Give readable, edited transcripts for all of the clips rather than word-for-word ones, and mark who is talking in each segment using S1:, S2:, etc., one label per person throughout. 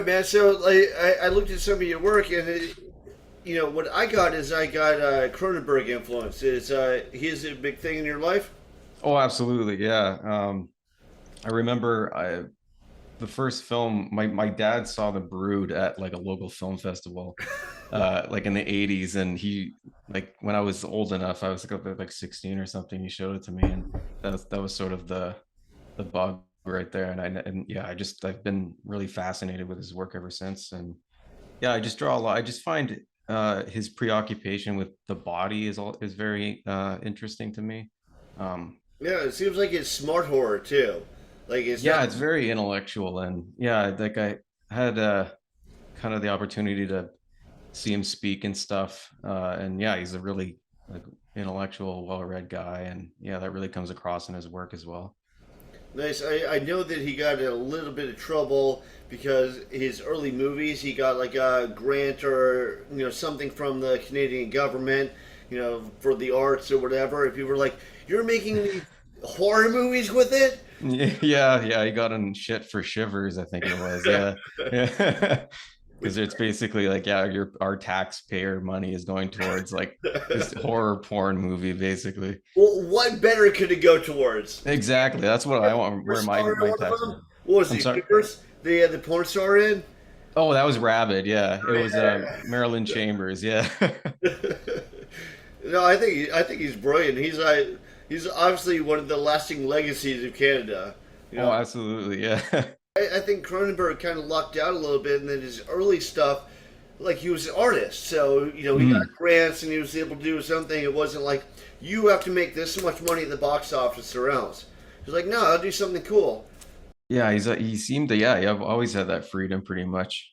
S1: right, man. So like, I looked at some of your work, and what I got is I got Cronenberg influence. Is he is a big thing in your life?
S2: Oh, absolutely. Yeah. I remember the first film, my dad saw The Brood at like a local film festival, like in the 80s. And like, when I was old enough, I was like 16 or something, he showed it to me. And that was sort of the bug right there. And yeah, I've been really fascinated with his work ever since. And yeah, I just draw a lot. I just find his preoccupation with the body is very interesting to me. Um,
S1: Yeah, it seems like it's smart horror too. Like it's not.
S2: yeah, it's very intellectual, and yeah, like I had kind of the opportunity to see him speak and stuff, and yeah, he's a really like intellectual, well-read guy, and yeah, that really comes across in his work as well.
S1: Nice. I know that he got in a little bit of trouble because his early movies, he got like a grant or something from the Canadian government, for the arts or whatever. And people were like, "You're making these horror movies with it?"
S2: Yeah, yeah, he got in shit for Shivers, I think it was. Yeah, yeah, because it's basically like, yeah, our taxpayer money is going towards like this horror porn movie, basically.
S1: Well, what better could it go towards?
S2: Exactly, that's what I want.
S1: Porn
S2: Where my
S1: star in
S2: my
S1: one of
S2: tax.
S1: them? What was
S2: I'm
S1: the
S2: sorry.
S1: Shivers? They had the porn star in.
S2: Oh, that was Rabid. Yeah, it was
S1: Yeah.
S2: Marilyn Chambers. Yeah.
S1: No, I think he's brilliant. He's obviously one of the lasting legacies of Canada. You
S2: Oh,
S1: know,
S2: absolutely. Yeah.
S1: I think Cronenberg kind of lucked out a little bit, and then his early stuff, like he was an artist, so he got
S2: Mhm.
S1: grants and he was able to do something. It wasn't like you have to make this much money at the box office or else. He was like, no, I'll do something cool.
S2: Yeah, he seemed to, yeah, I've always had that freedom pretty much.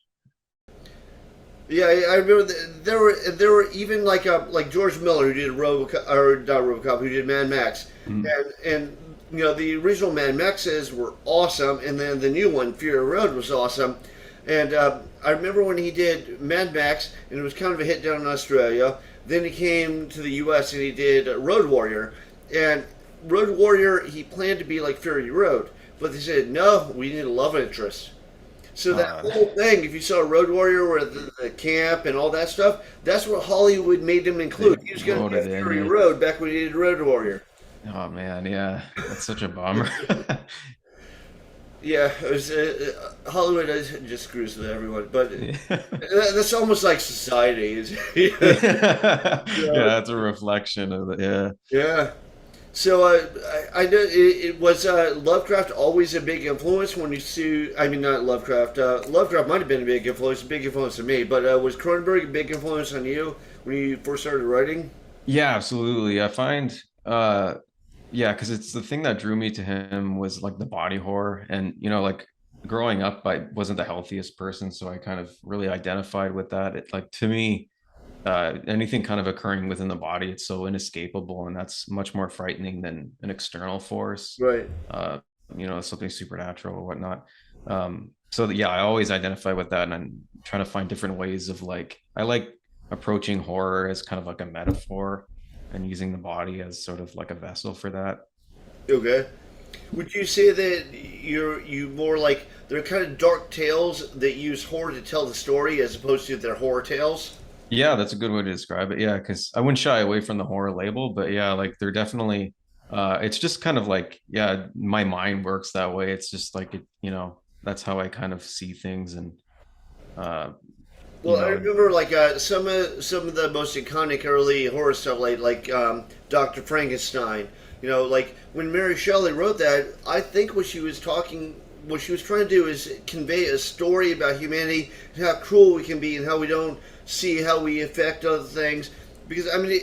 S1: Yeah, I remember there were even like George Miller who did Robocop or not Robocop who did Mad Max,
S2: Mhm.
S1: and the original Mad Maxes were awesome, and then the new one Fury Road was awesome, and I remember when he did Mad Max and it was kind of a hit down in Australia. Then he came to the U.S. and he did Road Warrior, and Road Warrior he planned to be like Fury Road, but they said no, we need a love interest. So that
S2: Uh,
S1: whole thing, if you saw Road Warrior where the camp and all that stuff, that's what Hollywood made him
S2: they
S1: include. He was going to
S2: wrote
S1: be a
S2: it in.
S1: Fury
S2: Yeah.
S1: Road back when he did Road Warrior.
S2: Oh man, yeah, that's such a bummer.
S1: Yeah, it was, Hollywood just screws with everyone, but
S2: Yeah.
S1: that's almost like society.
S2: Yeah,
S1: Yeah.
S2: that's a reflection of it. Yeah.
S1: Yeah. So I know it was Lovecraft always a big influence when you see. I mean, not Lovecraft. Lovecraft might have been a big influence on me. But was Cronenberg a big influence on you when you first started writing?
S2: Yeah, absolutely. I find yeah, because it's the thing that drew me to him was like the body horror. And like growing up, I wasn't the healthiest person, so I kind of really identified with that. It like to me, anything kind of occurring within the body, it's so inescapable, and that's much more frightening than an external force,
S1: Right.
S2: uh, something supernatural or whatnot. So yeah, I always identify with that, and I'm trying to find different ways of like, I like approaching horror as kind of like a metaphor and using the body as sort of like a vessel for that.
S1: Okay. Would you say that you more like they're kind of dark tales that use horror to tell the story as opposed to they're horror tales?
S2: Yeah, that's a good way to describe it. Yeah, because I wouldn't shy away from the horror label, but yeah, like they're definitely it's just kind of like, yeah, my mind works that way. It's just like that's how I kind of see things and uh you
S1: Well, I
S2: know,
S1: remember like some of the most iconic early horror stuff, like Doctor Frankenstein. Like when Mary Shelley wrote that, I think what she was trying to do is convey a story about humanity and how cruel we can be and how we don't see how we affect other things. Because I mean,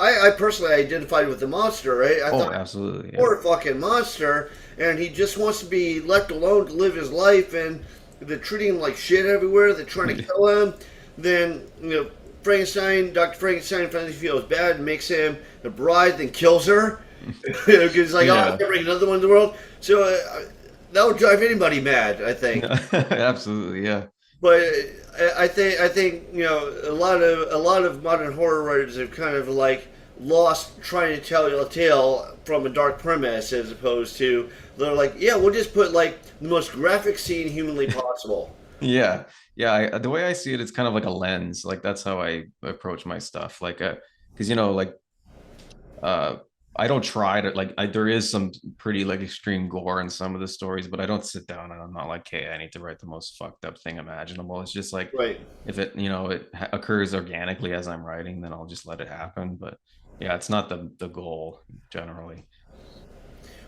S1: I personally identified with the monster, right? I
S2: oh,
S1: thought,
S2: absolutely. Yeah.
S1: poor fucking monster, and he just wants to be left alone to live his life, and they're treating him like shit everywhere. They're trying to kill him. Then Dr. Frankenstein finally feels bad and makes him a bride, then kills her because he's like, oh, I
S2: Yeah.
S1: can't bring another one in the world. So that would drive anybody mad, I think.
S2: Absolutely, yeah.
S1: But I think a lot of modern horror writers have kind of like lost trying to tell a tale from a dark premise as opposed to they're like, yeah, we'll just put like the most graphic scene humanly possible.
S2: Yeah, yeah. The way I see it, it's kind of like a lens. Like that's how I approach my stuff. Like, because like uh, I don't try to like. There is some pretty like extreme gore in some of the stories, but I don't sit down and I'm not like, hey, I need to write the most fucked up thing imaginable. It's just like
S1: Right.
S2: if it occurs organically as I'm writing, then I'll just let it happen. But yeah, it's not the goal generally.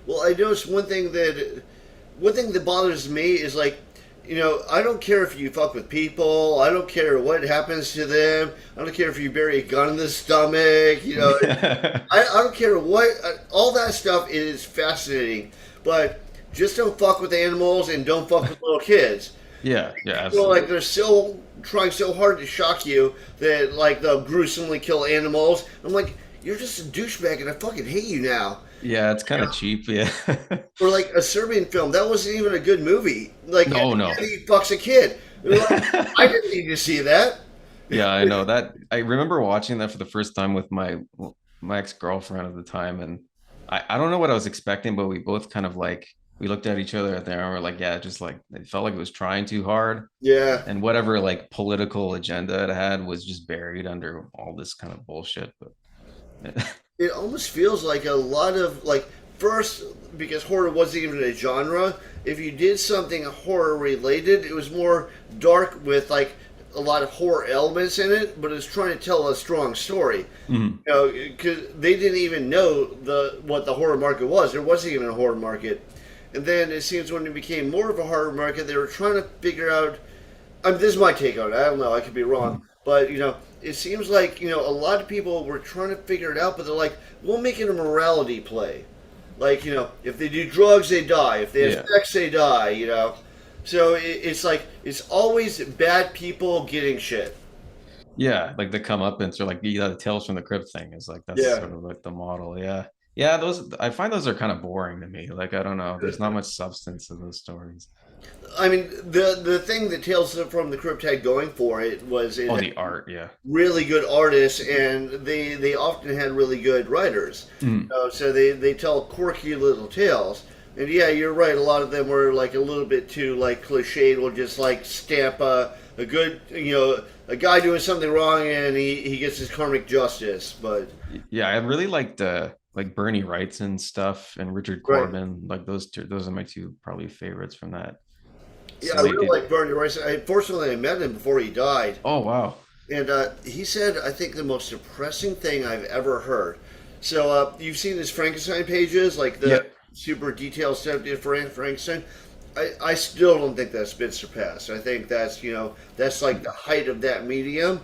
S1: Well, I noticed one thing that bothers me is like, I don't care if you fuck with people. I don't care what happens to them. I don't care if you bury a gun in the stomach. I don't care what. All that stuff is fascinating, but just don't fuck with animals and don't fuck with little kids.
S2: Yeah, yeah,
S1: Well, like
S2: absolutely.
S1: they're still trying so hard to shock you that like they'll gruesomely kill animals. I'm like, you're just a douchebag, and I fucking hate you now.
S2: Yeah, it's kind of cheap. Yeah.
S1: Or like a Serbian film that wasn't even a good movie. Like
S2: No, no.
S1: he fucks a kid. They're like, I didn't need to see that.
S2: Yeah, I know that. I remember watching that for the first time with my ex-girlfriend at the time, and I don't know what I was expecting, but we both kind of like we looked at each other there and we're like, yeah, just like it felt like it was trying too hard,
S1: Yeah,
S2: and whatever like political agenda it had was just buried under all this kind of bullshit. But
S1: it almost feels like a lot of like first because horror wasn't even a genre. If you did something horror related, it was more dark with like a lot of horror elements in it, but it's trying to tell a strong story.
S2: Mhm.
S1: Because they didn't even know what the horror market was. There wasn't even a horror market. And then it seems when it became more of a horror market, they were trying to figure out. This is my take on it. I don't know. I could be wrong, but it seems like a lot of people were trying to figure it out, but they're like, we'll make it a morality play. Like if they do drugs, they die. If they have
S2: Yeah.
S1: sex, they die. So it's like it's always bad people getting shit.
S2: Yeah, like the comeuppance or like the Tales from the Crypt thing is like that's
S1: Yeah.
S2: sort of like the model. Yeah. Yeah, those I find those are kind of boring to me. Like I don't know, there's not much substance in those stories.
S1: I mean, the thing that Tales from the Crypt had going for it was it
S2: Oh,
S1: had
S2: the art, yeah.
S1: really good artists, and they often had really good writers.
S2: Mm.
S1: So they tell quirky little tales. And yeah, you're right. A lot of them were like a little bit too like cliched. Will just like stamp a good a guy doing something wrong and he gets his karmic justice. But
S2: Yeah, I really liked like Bernie Wrightson stuff and Richard
S1: right,
S2: Corbin. Like those are my two probably favorites from that.
S1: yeah,
S2: So
S1: I
S2: they
S1: really
S2: did.
S1: like Bernie Rice. Fortunately, I met him before he died.
S2: Oh wow.
S1: And he said, I think the most depressing thing I've ever heard. So you've seen his Frankenstein pages, like the
S2: Yep.
S1: super detailed stuff did for Frankenstein. I still don't think that's been surpassed. I think that's like the height of that medium.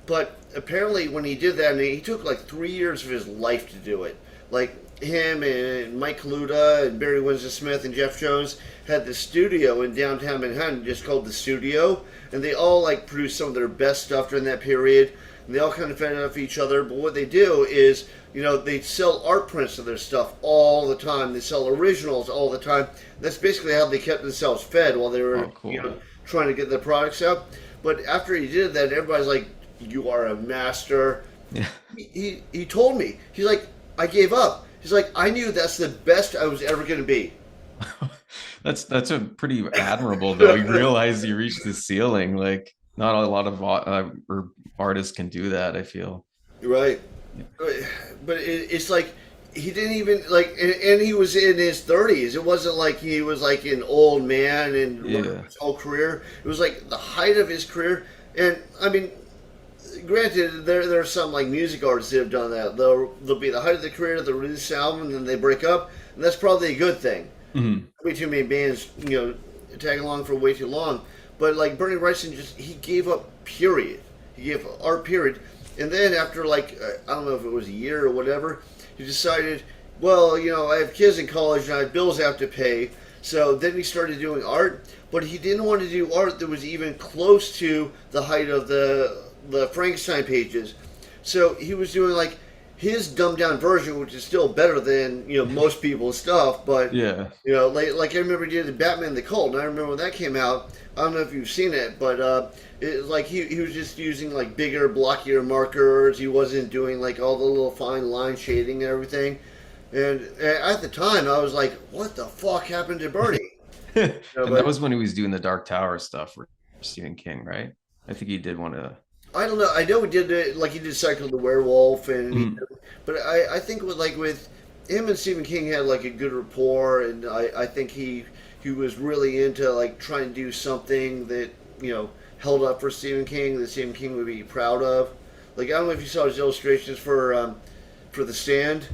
S1: But apparently, when he did that, and he took like 3 years of his life to do it. Like him and Mike Kaluta and Barry Windsor Smith and Jeff Jones had the studio in downtown Manhattan just called the Studio, and they all like produced some of their best stuff during that period. And they all kind of fed off each other. But what they do is, they sell art prints of their stuff all the time. They sell originals all the time. That's basically how they kept themselves fed while they were,
S2: Oh cool.
S1: trying to get their products out. But after he did that, everybody's like, "You are a master."
S2: Yeah.
S1: He told me, he's like, "I gave up." He's like, "I knew that's the best I was ever going to be."
S2: That's a pretty admirable though. You realize you reached the ceiling. Like not a lot of or artists can do that, I feel.
S1: Right. But it's like he didn't even like, and he was in his 30s. It wasn't like he was like an old man and
S2: Yeah.
S1: his whole career. It was like the height of his career. And I mean, granted, there are some like music artists that have done that. They'll be the height of their career, they'll release an album, and then they break up, and that's probably a good thing.
S2: Mhm.
S1: Way too many bands, tag along for way too long. But like Bernie Wrightson, he gave up. Period. He gave up art. Period. And then after like I don't know if it was a year or whatever, he decided, well, I have kids in college and I have bills I have to pay. So then he started doing art, but he didn't want to do art that was even close to the height of the Frankenstein pages. So he was doing like his dumbed down version, which is still better than most people's stuff. But
S2: Yeah.
S1: like I remember he did the Batman the Cult, and I remember when that came out. I don't know if you've seen it, but like he was just using like bigger, blockier markers. He wasn't doing like all the little fine line shading and everything. And at the time, I was like, "What the fuck happened to Bernie?"
S2: And that
S1: But
S2: was when he was doing the Dark Tower stuff. Stephen King, right? I think he did one of.
S1: I don't know. I know he did it, like he did Cycle of the Werewolf,
S2: Mm,
S1: but I think with him and Stephen King had like a good rapport, and I think he was really into like trying to do something that held up for Stephen King that Stephen King would be proud of. Like I don't know if you saw his illustrations for The Stand.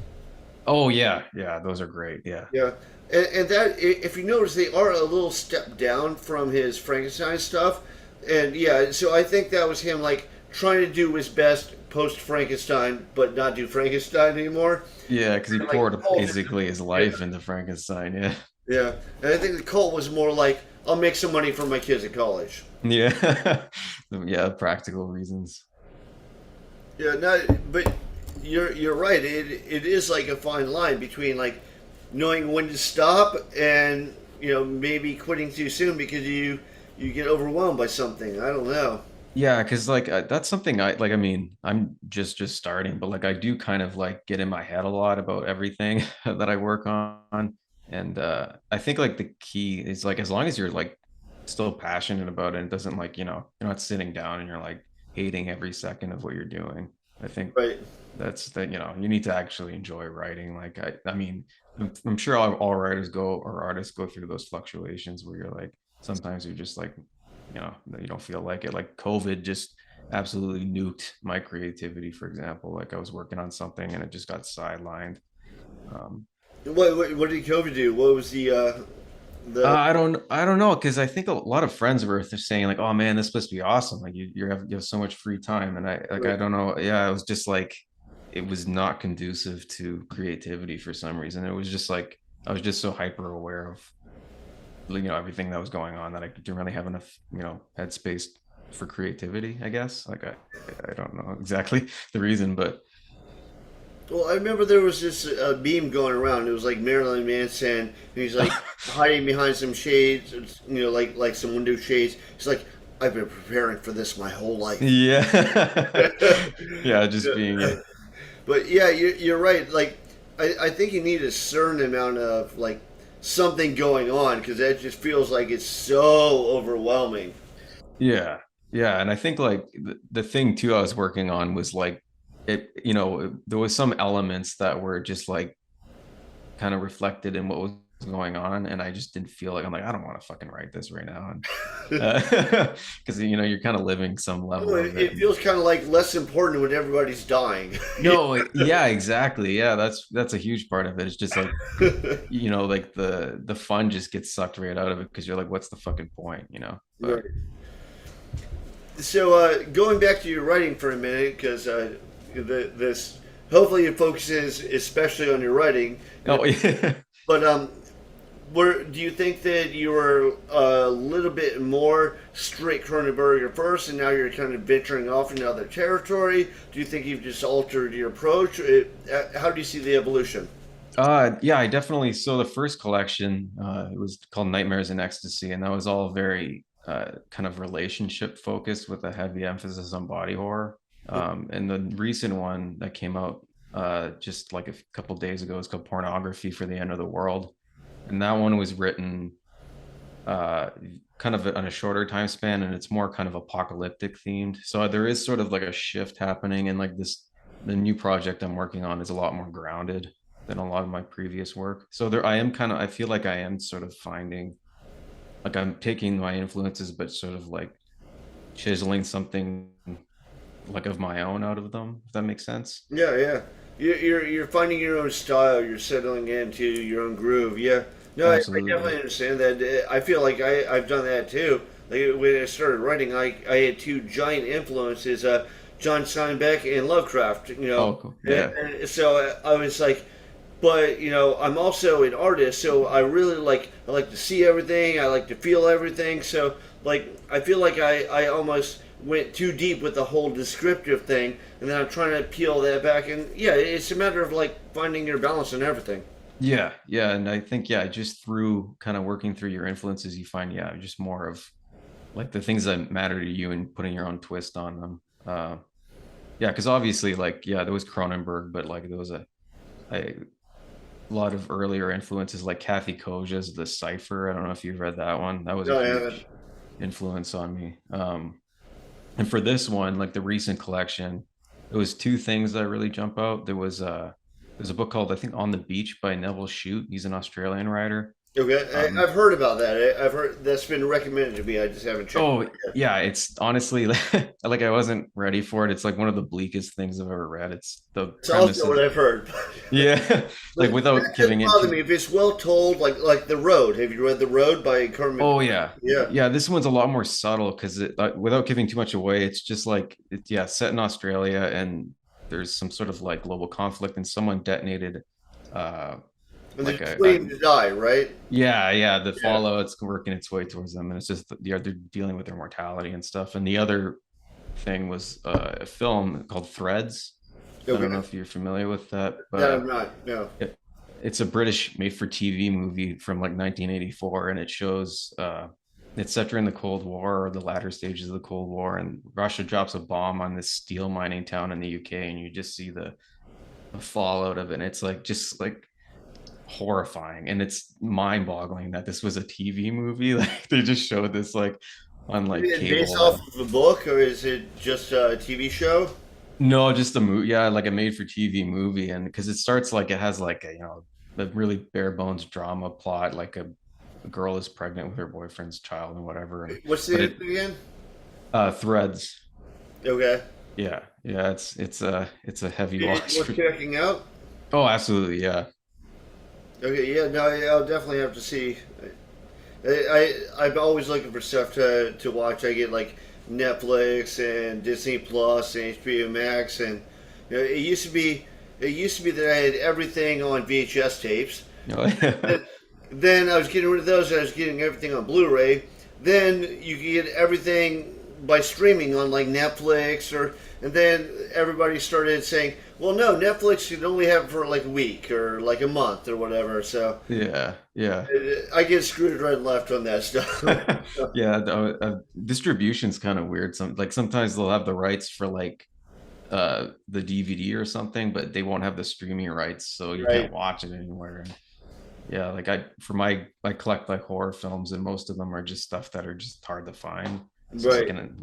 S2: oh yeah, yeah, those are great. Yeah,
S1: Yeah, and that if you notice, they are a little step down from his Frankenstein stuff, and yeah, so I think that was him like trying to do his best post Frankenstein, but not do Frankenstein anymore.
S2: yeah, because he
S1: And, like the
S2: poured
S1: cult,
S2: basically his
S1: yeah,
S2: life into Frankenstein. Yeah,
S1: yeah, and I think the cult was more like I'll make some money for my kids at college.
S2: yeah, yeah. Practical reasons.
S1: Yeah, no, but you're right. It is like a fine line between like knowing when to stop and maybe quitting too soon because you get overwhelmed by something. I don't know.
S2: Yeah, because like that's something I like. I mean, I'm just starting, but like I do kind of like get in my head a lot about everything that I work on, and I think like the key is like as long as you're like still passionate about it, and it doesn't like you're not sitting down and you're like hating every second of what you're doing. I think
S1: Right.
S2: that's that you need to actually enjoy writing. Like I mean, I'm sure all writers go or artists go through those fluctuations where you're like sometimes you're just like you don't feel like it. Like COVID just absolutely nuked my creativity, for example. Like I was working on something and it just got sidelined. um
S1: What did COVID do? What was the
S2: I don't know, because I think a lot of friends were saying like, oh man, this supposed to be awesome, like you have so much free time, and I don't know, yeah, it was just like it was not conducive to creativity for some reason. It was just like I was just so hyper aware of everything that was going on that I didn't really have enough headspace for creativity, I guess. Like I don't know exactly the reason, but
S1: well, I remember there was this meme going around. It was like Marilyn Manson, and he's like hiding behind some shades, like some window shades. He's like, I've been preparing for this my whole life.
S2: yeah. Yeah, just being.
S1: Yeah. But yeah, you're right. Like, I think you need a certain amount of like something going on because that just feels like it's so overwhelming.
S2: Yeah. Yeah. And I think like the thing too I was working on was like there was some elements that were just like kind of reflected in what was going on. And I just didn't feel like I'm like, I don't want to fucking write this right now. And because you're kind of living some
S1: Oh,
S2: level
S1: it,
S2: of it.
S1: it feels kind of like less important when everybody's dying.
S2: No, yeah, exactly. Yeah, that's a huge part of it. It's just like like the fun just gets sucked right out of it because you're like, what's the fucking point?
S1: Right.
S2: But
S1: So going back to your writing for a minute, because this hopefully it focuses especially on your writing.
S2: oh yeah.
S1: But do you think that you were a little bit more straight Cronenberg at first, and now you're kind of venturing off into other territory? Do you think you've just altered your approach? How do you see the evolution?
S2: Yeah, I definitely. So the first collection, it was called Nightmares in Ecstasy, and that was all very kind of relationship focused with a heavy emphasis on body horror. And the recent one that came out just like a couple days ago is called Pornography for the End of the World, and that one was written uh, kind of on a shorter time span, and it's more kind of apocalyptic themed. So there is sort of like a shift happening, and like this, the new project I'm working on is a lot more grounded than a lot of my previous work. So there, I am kind of, I feel like I am sort of finding, like I'm taking my influences, but sort of like chiseling something like of my own out of them, if that makes sense.
S1: Yeah, yeah. You're finding your own style. You're settling into your own groove. Yeah. No, I definitely
S2: Absolutely.
S1: understand that. I feel like I've done that too. Like when I started writing, I had two giant influences: John Steinbeck and Lovecraft.
S2: Oh, cool. Yeah.
S1: And so I was like, but I'm also an artist, so I like to see everything. I like to feel everything. So like I feel like I almost went too deep with the whole descriptive thing, and then I'm trying to peel that back. And yeah, it's a matter of like finding your balance and everything.
S2: Yeah. Yeah. And I think, yeah, just through kind of working through your influences, you find, yeah, just more of like the things that matter to you and putting your own twist on them. Yeah. Cause obviously, like, yeah, there was Cronenberg, but like there was a lot of earlier influences like Kathy Koja's The Cipher. I don't know if you've read that one. That was a
S1: No, I haven't.
S2: huge. influence on me. And for this one, like the recent collection, it was two things that really jump out. There's a book called, I think, On the Beach by Neville Shute. He's an Australian writer.
S1: Okay,
S2: Um,
S1: I've heard about that. I've heard that's been recommended to me. I just haven't checked it
S2: oh
S1: out yet.
S2: yeah, it's honestly like I wasn't ready for it. It's like one of the bleakest things I've ever read. It's the
S1: It's
S2: premise
S1: also what
S2: of,
S1: I've heard.
S2: yeah, like
S1: But
S2: without
S1: that doesn't
S2: giving it
S1: bother
S2: too.
S1: me if it's well told, like The Road. Have you read The Road by Carmen?
S2: Oh yeah,
S1: Yeah.
S2: yeah. This one's a lot more subtle because without giving too much away, it's just like yeah, set in Australia, and there's some sort of like global conflict, and someone detonated, uh,
S1: And they're
S2: like
S1: just
S2: a
S1: waiting to die, right?
S2: yeah, the
S1: Yeah.
S2: fallout's working its way towards them, and it's just yeah, they're dealing with their mortality and stuff. And the other thing was a film called Threads. I don't know
S1: Okay.
S2: if you're familiar with that,
S1: That
S2: but
S1: I'm not. No.
S2: it, it's a British made-for-TV movie from like 1984, and it shows it's set during the Cold War or the latter stages of the Cold War, and Russia drops a bomb on this steel mining town in the UK, and you just see the fallout of it. And it's like just like horrifying, and it's mind-boggling that this was a TV movie. Like they just showed this like on
S1: Is
S2: like
S1: it based
S2: cable
S1: off
S2: and
S1: of a book or is it just a TV show?
S2: no, just a movie. Yeah, like a made-for-TV movie, and because it starts like it has like a a really bare bones drama plot, like a girl is pregnant with her boyfriend's child and whatever, and
S1: What's the
S2: but
S1: name
S2: it
S1: again?
S2: Threads.
S1: Okay.
S2: Yeah, it's a heavy
S1: It's
S2: watch.
S1: worth checking out.
S2: Oh, absolutely, yeah.
S1: Okay, yeah, no, I'll definitely have to see. I'm always looking for stuff to watch. I get like Netflix and Disney Plus and HBO Max, and it used to be that I had everything on VHS tapes.
S2: You know,
S1: Then I was getting rid of those. And I was getting everything on Blu-ray. Then you could get everything by streaming on like Netflix, and then everybody started saying, "Well, no, Netflix you can only have it for like a week or like a month or whatever." So
S2: yeah.
S1: I get screwed right and left on that stuff.
S2: Yeah, distribution's kind of weird. Sometimes they'll have the rights for like the DVD or something, but they won't have the streaming rights, so you
S1: Right,
S2: can't watch it anywhere. And yeah, like I collect like horror films, and most of them are just stuff that are just hard to find. So I
S1: right.
S2: can,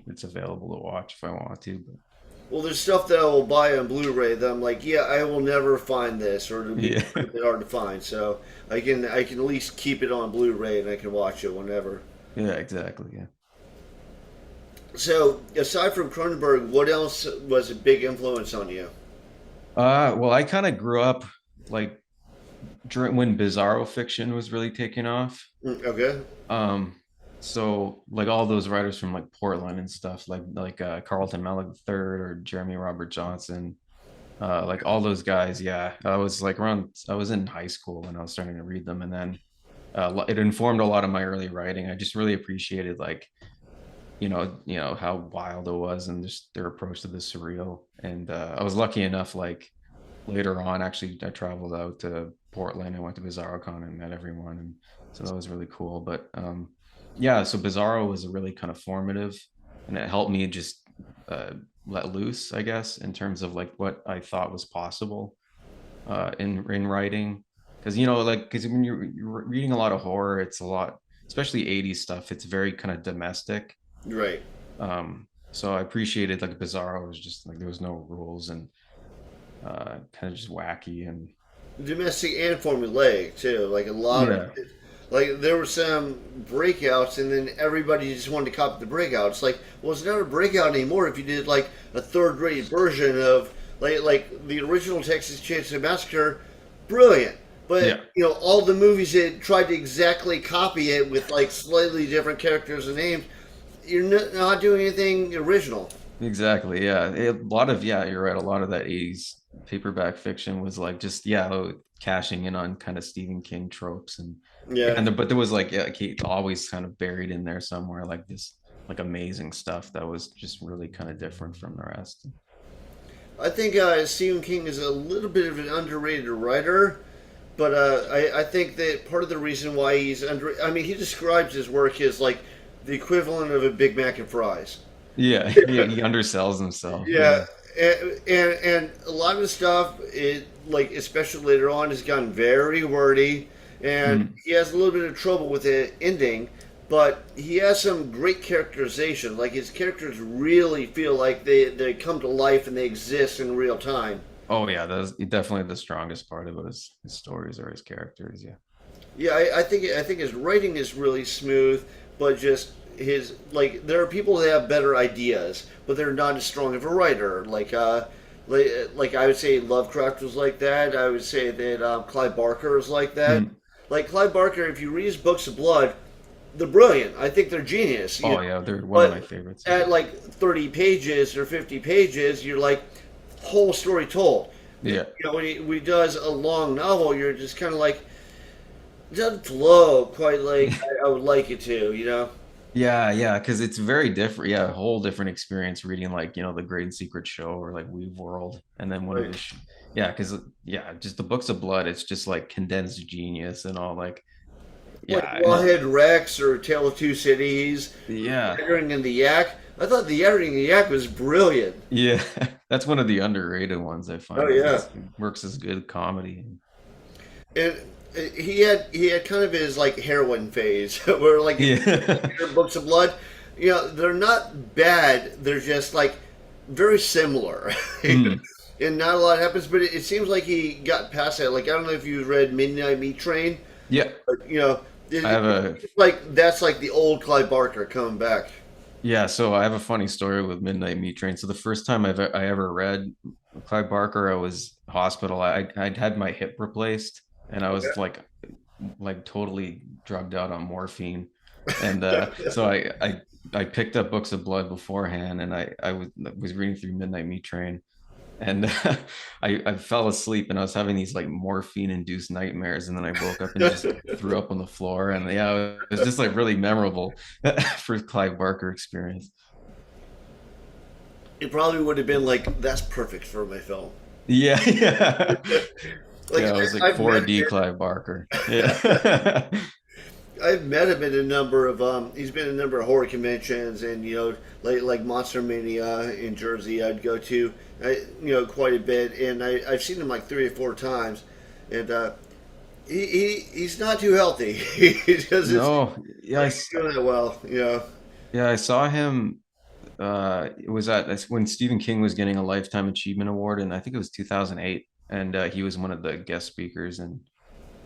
S2: it's available to watch if I want to. But
S1: Well, there's stuff that I will buy on Blu-ray that I'm like, yeah, I will never find this, or it'll be
S2: yeah,
S1: really hard to find. So I can at least keep it on Blu-ray and I can watch it whenever.
S2: yeah, exactly. Yeah.
S1: So aside from Cronenberg, what else was a big influence on you?
S2: Well, I kind of grew up like during when Bizarro fiction was really taking off.
S1: Okay,
S2: Um, so like all those writers from like Portland and stuff, like Carlton Melick III or Jeremy Robert Johnson, like all those guys. Yeah, I was in high school when I was starting to read them, and then it informed a lot of my early writing. I just really appreciated like how wild it was and just their approach to the surreal. And I was lucky enough, like later on, actually, I traveled out to Portland. I went to BizarroCon and met everyone, and so that was really cool. But yeah, so Bizarro was a really kind of formative, and it helped me just uh, let loose, I guess, in terms of like what I thought was possible in writing. Because because when you're reading a lot of horror, it's a lot, especially 80s stuff. It's very kind of domestic.
S1: right.
S2: So I appreciated like Bizarro was just like there was no rules and kind of just wacky and
S1: Domestic and formulaic too. Like a lot of
S2: yeah,
S1: it. Like there were some breakouts, and then everybody just wanted to copy the breakouts. Like, well, it's not a breakout anymore if you did like a third-rate version of like the original Texas Chainsaw Massacre. Brilliant, but
S2: yeah,
S1: all the movies that tried to exactly copy it with like slightly different characters and names, you're not doing anything original.
S2: exactly. Yeah, a lot of yeah, you're right. A lot of that 80s paperback fiction was like just cashing in on kind of Stephen King tropes and yeah,
S1: Yeah.
S2: but there was like yeah, Kate always kind of buried in there somewhere like this like amazing stuff that was just really kind of different from the rest.
S1: I think Stephen King is a little bit of an underrated writer, but I think that part of the reason why he's under, I mean, he describes his work as like the equivalent of a Big Mac and fries.
S2: Yeah, he undersells himself.
S1: Yeah,
S2: Yeah.
S1: and a lot of the stuff, it like especially later on, has gotten very wordy, and
S2: Mm.
S1: he has a little bit of trouble with the ending. but he has some great characterization. Like his characters really feel like they come to life and they exist in real time.
S2: Oh yeah, that's definitely the strongest part of his stories or his characters. Yeah.
S1: Yeah, I think his writing is really smooth, but just his like there are people that have better ideas, but they're not as strong of a writer. Like I would say Lovecraft was like that. I would say that Clive Barker is like that.
S2: Mm.
S1: Like Clive Barker, if you read his books of blood, they're brilliant. I think they're genius.
S2: Oh yeah, they're one of my
S1: But
S2: favorites. Yeah.
S1: at like 30 pages or 50 pages, you're like whole story told.
S2: Yeah.
S1: When he does a long novel, you're just kind of like it doesn't flow quite like I would like it to.
S2: Yeah, yeah, because it's very different. Yeah, a whole different experience reading like, The Great and Secret Show or like Weave World. And then one of
S1: Right.
S2: his, yeah, because, yeah, just the Books of Blood, it's just like condensed genius and all like,
S1: Like
S2: yeah, and
S1: Wallhead Rex or Tale of Two Cities,
S2: yeah,
S1: Yattering and the Yak. I thought the Yattering and the Yak was brilliant.
S2: yeah, that's one of the underrated ones I
S1: Oh
S2: find.
S1: yeah,
S2: It works as good comedy.
S1: and he had kind of his like heroin phase where like if
S2: Yeah.
S1: you read Books of Blood, they're not bad. They're just like very similar,
S2: Mm.
S1: and not a lot happens. But it seems like he got past that. Like I don't know if you read Midnight Meat Train,
S2: Yeah,
S1: but
S2: I have a
S1: it's like that's like the old Clive Barker coming back.
S2: Yeah, so I have a funny story with Midnight Meat Train. So the first time I ever read Clive Barker, I was hospital. I'd had my hip replaced, and I was like totally drugged out on morphine, and so I picked up Books of Blood beforehand, and I was reading through Midnight Meat Train, and I fell asleep, and I was having these like morphine induced nightmares, and then I woke up and just threw up on the floor, and yeah, it was just like really memorable for Clive Barker experience.
S1: It probably would have been like that's perfect for my film.
S2: Yeah, yeah,
S1: Like
S2: yeah. It was like
S1: I've met
S2: 4D Clive Barker. Yeah.
S1: I've met him at a number of he's been at a number of horror conventions and like Monster Mania in Jersey I'd go to quite a bit and I've seen him like 3 or 4 times and he's not too healthy. He doesn't
S2: No, yeah,
S1: doing that well.
S2: yeah, I saw him. It was that's when Stephen King was getting a Lifetime Achievement Award, and I think it was 2008, and he was one of the guest speakers. And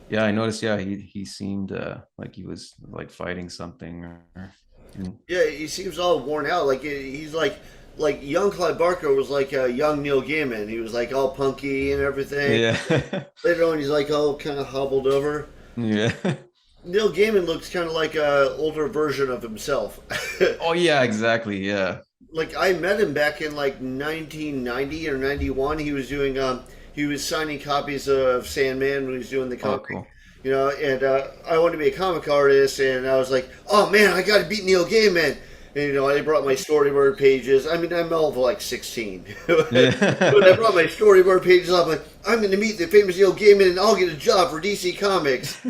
S2: yeah, I noticed. Yeah, he seemed like he was like fighting something. Mm,
S1: Yeah, he seems all worn out. Like he's like young Clive Barker was like a young Neil Gaiman. He was like all punky and everything.
S2: yeah,
S1: Later on, he's like all kind of hobbled over.
S2: yeah.
S1: Neil Gaiman looks kind of like a older version of himself.
S2: Oh yeah, exactly. Yeah.
S1: Like I met him back in like 1990 or 91. He was signing copies of Sandman when he was doing the
S2: Oh,
S1: comic.
S2: cool.
S1: And I wanted to be a comic artist, and I was like, oh man, I got to beat Neil Gaiman. And I brought my storyboard pages. I mean, I'm all of like 16. But I
S2: Yeah.
S1: brought my storyboard pages up. Like, I'm going to meet the famous Neil Gaiman, and I'll get a job for DC Comics.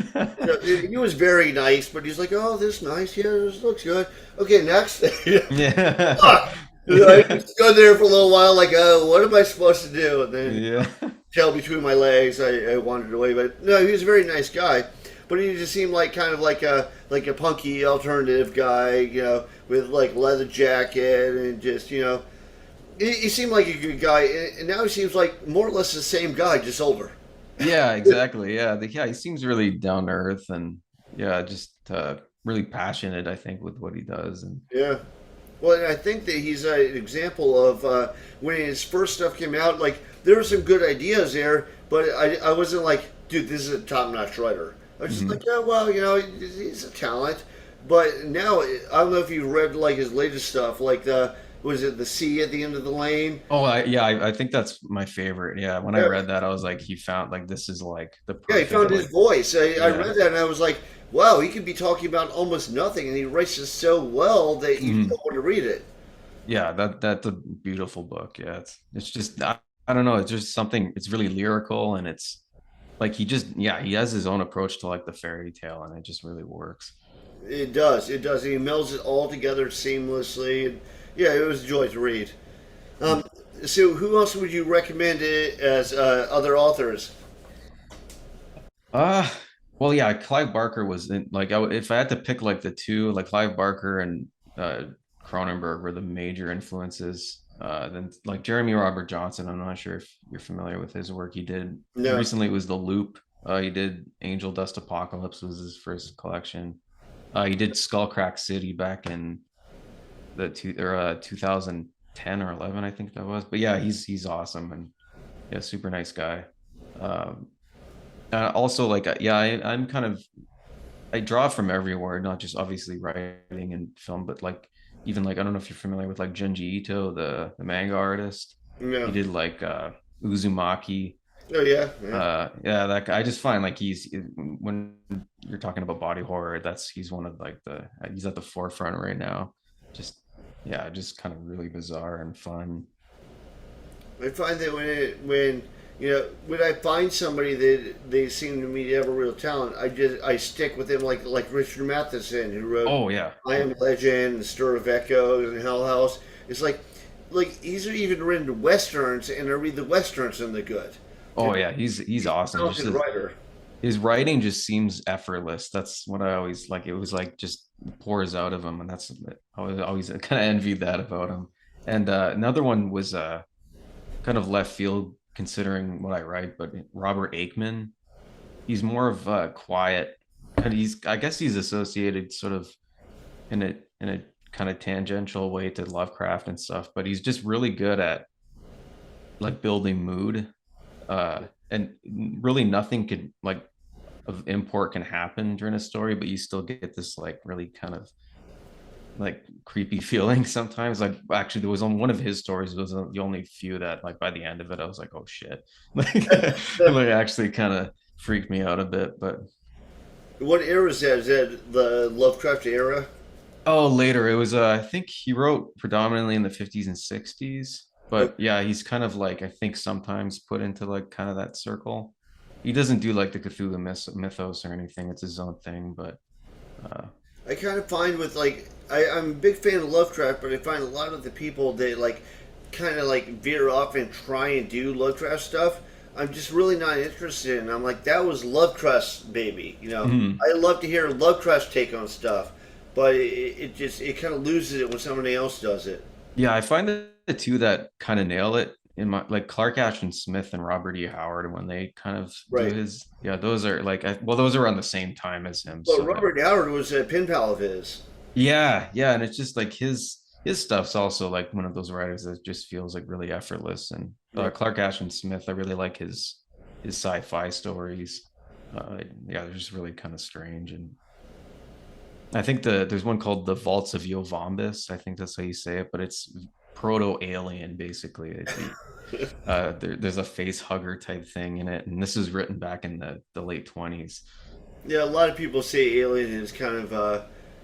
S1: He was very nice, but he's like, "Oh, this is nice. Yeah, this looks good. Okay, next."
S2: Yeah.
S1: Fuck. I just go there for a little while, like, "Oh, what am I supposed to do?" And then
S2: Yeah.
S1: tail between my legs, I wandered away. But no, he was a very nice guy. But he just seemed like kind of like a punky alternative guy, with like leather jacket and just he seemed like a good guy. And now he seems like more or less the same guy, just older.
S2: Yeah, exactly. Yeah, yeah, he seems really down to earth and yeah, just really passionate, I think, with what he does. And
S1: Yeah. Well, and I think that he's an example of when his first stuff came out. Like there were some good ideas there, but I wasn't like, dude, this is a top-notch writer. I was just
S2: mhm.
S1: like, yeah, well, he's a talent. But now I don't know if you've read like his latest stuff, like the was it the sea at the end of the lane?
S2: Oh, yeah, I think that's my favorite. Yeah, when I
S1: Yeah,
S2: read that, I was like, he found like this is like the
S1: yeah, he
S2: perfect
S1: found his
S2: like
S1: voice. I
S2: yeah.
S1: read that and I was like, wow, he could be talking about almost nothing, and he writes it so well that you
S2: Mhm.
S1: don't want to read it.
S2: Yeah, that's a beautiful book. Yeah, it's just I don't know, it's just something. It's really lyrical and it's like he just yeah he has his own approach to like the fairy tale and it just really works.
S1: It does. It does. He melds it all together seamlessly. And yeah, it was a joy to read. Um, so, who else would you recommend it as other authors?
S2: Ah. Well, yeah, Clive Barker was in, like, if I had to pick like the two, like Clive Barker and uh, Cronenberg were the major influences. Then like Jeremy Robert Johnson, I'm not sure if you're familiar with his work. He did
S1: No.
S2: recently was The Loop. He did Angel Dust Apocalypse was his first collection. He did Skullcrack City back in the 2010 or 11, I think that was. But yeah, he's awesome and yeah, super nice guy. Um, also, like, yeah, I'm kind of I draw from everywhere, not just obviously writing and film, but like even like I don't know if you're familiar with like Junji Ito, the manga artist. He
S1: No.
S2: did like Uzumaki.
S1: Oh yeah. Yeah.
S2: Yeah, that guy. I just find like he's when you're talking about body horror, he's one of like he's at the forefront right now. Just yeah, just kind of really bizarre and fun.
S1: I find that when when I find somebody that they seem to me to have a real talent, I stick with them like Richard Matheson, who wrote
S2: Oh yeah,
S1: I Am Legend and Stir of Echoes and Hell House. It's like he's even written westerns, and I read the westerns and they're good.
S2: oh
S1: And
S2: yeah, he's
S1: he's a
S2: awesome. Just
S1: talented writer.
S2: his writing just seems effortless. That's what I always like. It was like just pours out of him, and that's I was always kind of envied that about him. And another one was kind of left field considering what I write, but Robert Aikman. He's more of a quiet, and he's I guess he's associated sort of in a kind of tangential way to Lovecraft and stuff, but he's just really good at like building mood. And really nothing could like of import can happen during a story, but you still get this like really kind of like creepy feeling sometimes. Like actually, there was on one of his stories was the only few that like by the end of it, I was like, oh shit, like actually kind of freaked me out a bit. But
S1: What era is that? Is that the Lovecraft era?
S2: oh, later it was I think he wrote predominantly in the 50s and 60s. But yeah, he's kind of like I think sometimes put into like kind of that circle. He doesn't do like the Cthulhu mythos or anything. It's his own thing, but uh,
S1: I kind of find with I'm a big fan of Lovecraft, but I find a lot of the people that kind of like veer off and try and do Lovecraft stuff. I'm just really not interested in. I'm like that was Lovecraft's baby, you know.
S2: mhm.
S1: I love to hear Lovecraft's take on stuff, but it kind of loses it when somebody else does it.
S2: Yeah, I find that the two that kind of nail it in my like Clark Ashton Smith and Robert E. Howard when they kind of do
S1: Right.
S2: his yeah, those are like well, those are around the same time as him.
S1: Well,
S2: So
S1: Robert Howard was a pen pal of his.
S2: yeah, yeah, and it's just like his stuff's also like one of those writers that just feels like really effortless. And
S1: Yeah.
S2: Clark Ashton Smith, I really like his sci-fi stories. Yeah, they're just really kind of strange. And I think there's one called the Vaults of Yovombis. I think that's how you say it, but it's proto alien basically. There's a face hugger type thing in it, and this is written back in the late 20s.
S1: Yeah, a lot of people say Alien is kind of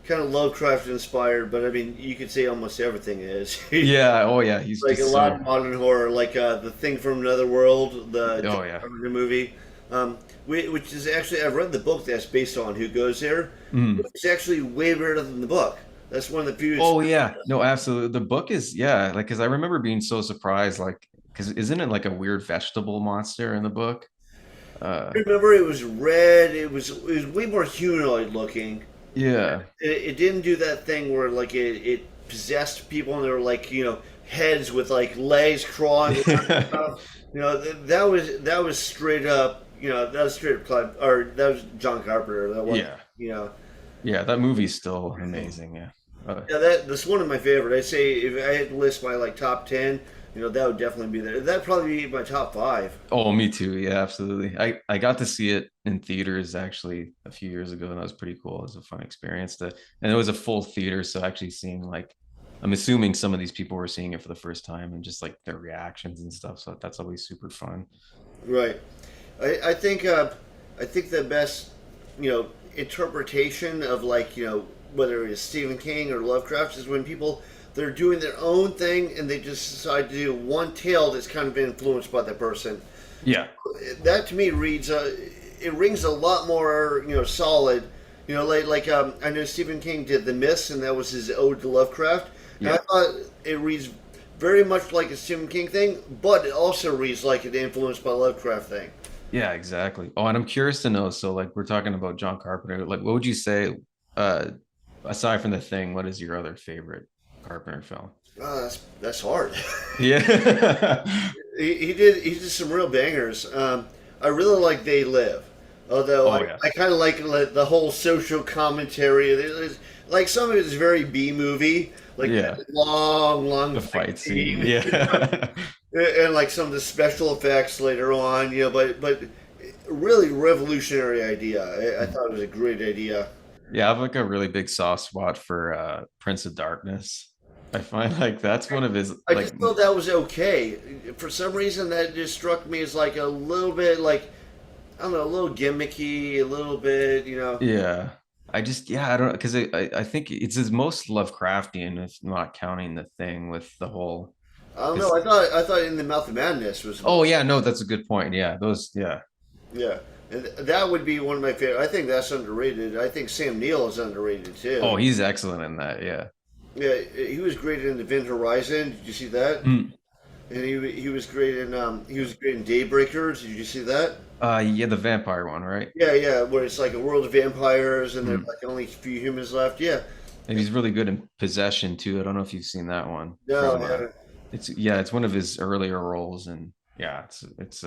S1: Lovecraft inspired, but I mean, you could say almost everything is.
S2: Yeah, oh yeah, he's
S1: Like a
S2: just
S1: lot
S2: so
S1: of modern horror, like the Thing from Another World, the
S2: oh yeah.
S1: Carpenter movie, which is actually I've read the book that's based on Who Goes There.
S2: Mm.
S1: It's actually way better than the book. That's one of the few.
S2: Oh yeah, no, absolutely. The book is yeah, like because I remember being so surprised, like because isn't it like a weird vegetable monster in the book? Uh,
S1: Remember, it was red. It was way more humanoid looking.
S2: yeah,
S1: It didn't do that thing where it possessed people and they were like heads with like legs crawling around and stuff. That was straight up that was straight up or that was John Carpenter. That was
S2: yeah,
S1: you know
S2: yeah. That movie's still amazing. Yeah.
S1: yeah, that's one of my favorite. I'd say if I had to list my like top 10, that would definitely be there. That'd probably be my top five.
S2: Oh, me too. Yeah, absolutely. I got to see it in theaters actually a few years ago, and that was pretty cool. It was a fun experience and it was a full theater, so actually seeing like, I'm assuming some of these people were seeing it for the first time and just like their reactions and stuff. So that's always super fun.
S1: Right. I think the best interpretation of whether it's Stephen King or Lovecraft is when people they're doing their own thing and they just decide to do one tale that's kind of influenced by the person.
S2: Yeah.
S1: That to me reads it rings a lot more solid. I know Stephen King did The Mist and that was his ode to Lovecraft. And I
S2: Yeah.
S1: thought it reads very much like a Stephen King thing, but it also reads like an influenced by Lovecraft thing.
S2: Yeah, exactly. Oh, and I'm curious to know. So, like, we're talking about John Carpenter. Like, what would you say, uh, aside from The Thing, what is your other favorite Carpenter film?
S1: That's hard.
S2: Yeah.
S1: He did some real bangers. I really like They Live, although
S2: Oh yeah.
S1: I kind of like the whole social commentary. Like some of it is very B movie, like
S2: Yeah.
S1: that long
S2: The
S1: fight
S2: fight scene.
S1: scene,
S2: Yeah.
S1: and like some of the special effects later on. But really revolutionary idea. I thought it was a great idea.
S2: Yeah, I have like a really big soft spot for Prince of Darkness. I find like that's one of his
S1: I
S2: like
S1: just thought that was okay. For some reason, that just struck me as like a little bit like I don't know, a little gimmicky, a little bit.
S2: yeah. I just yeah, I don't because I think it's his most Lovecraftian, if not counting The Thing with the whole
S1: I don't know.
S2: because
S1: I thought In the Mouth of Madness was
S2: oh yeah, no, that's a good point. Yeah, those yeah.
S1: yeah, and that would be one of my favorite. I think that's underrated. I think Sam Neill is underrated
S2: Oh,
S1: too.
S2: he's excellent in that. Yeah.
S1: Yeah, he was great in Event Horizon. Did you see that?
S2: Mm.
S1: And he was great in Daybreakers. Did you see that?
S2: Yeah, the vampire one, right?
S1: Yeah, where it's like a world of vampires and there's
S2: Mm.
S1: like only a few humans left. Yeah,
S2: And he's really good in Possession too. I don't know if you've seen that one
S1: no,
S2: from
S1: I haven't.
S2: it's yeah, it's one of his earlier roles and yeah, it's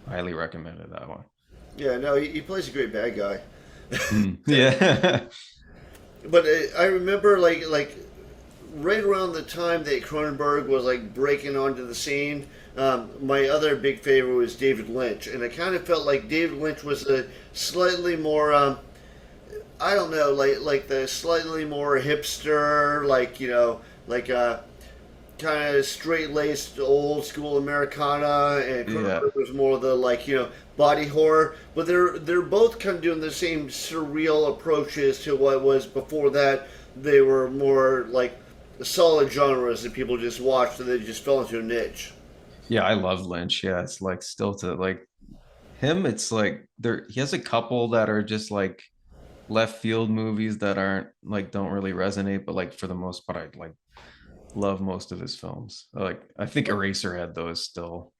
S2: highly recommended that one.
S1: Yeah, no, he plays a great bad guy.
S2: Mm. Yeah.
S1: But I remember like right around the time that Cronenberg was like breaking onto the scene. My other big favorite was David Lynch, and I kind of felt like David Lynch was a slightly more I don't know, like the slightly more hipster, like kind of straight laced old school Americana, and
S2: Yeah.
S1: Cronenberg was more the body horror. But they're both kind of doing the same surreal approaches to what was before that. They were more like solid genres that people just watched and they just fell into a niche.
S2: Yeah, I love Lynch. Yeah, it's like still to like him, it's like there he has a couple that are just like left field movies that aren't like don't really resonate, but like for the most part, I like love most of his films. Like I think Eraserhead though is still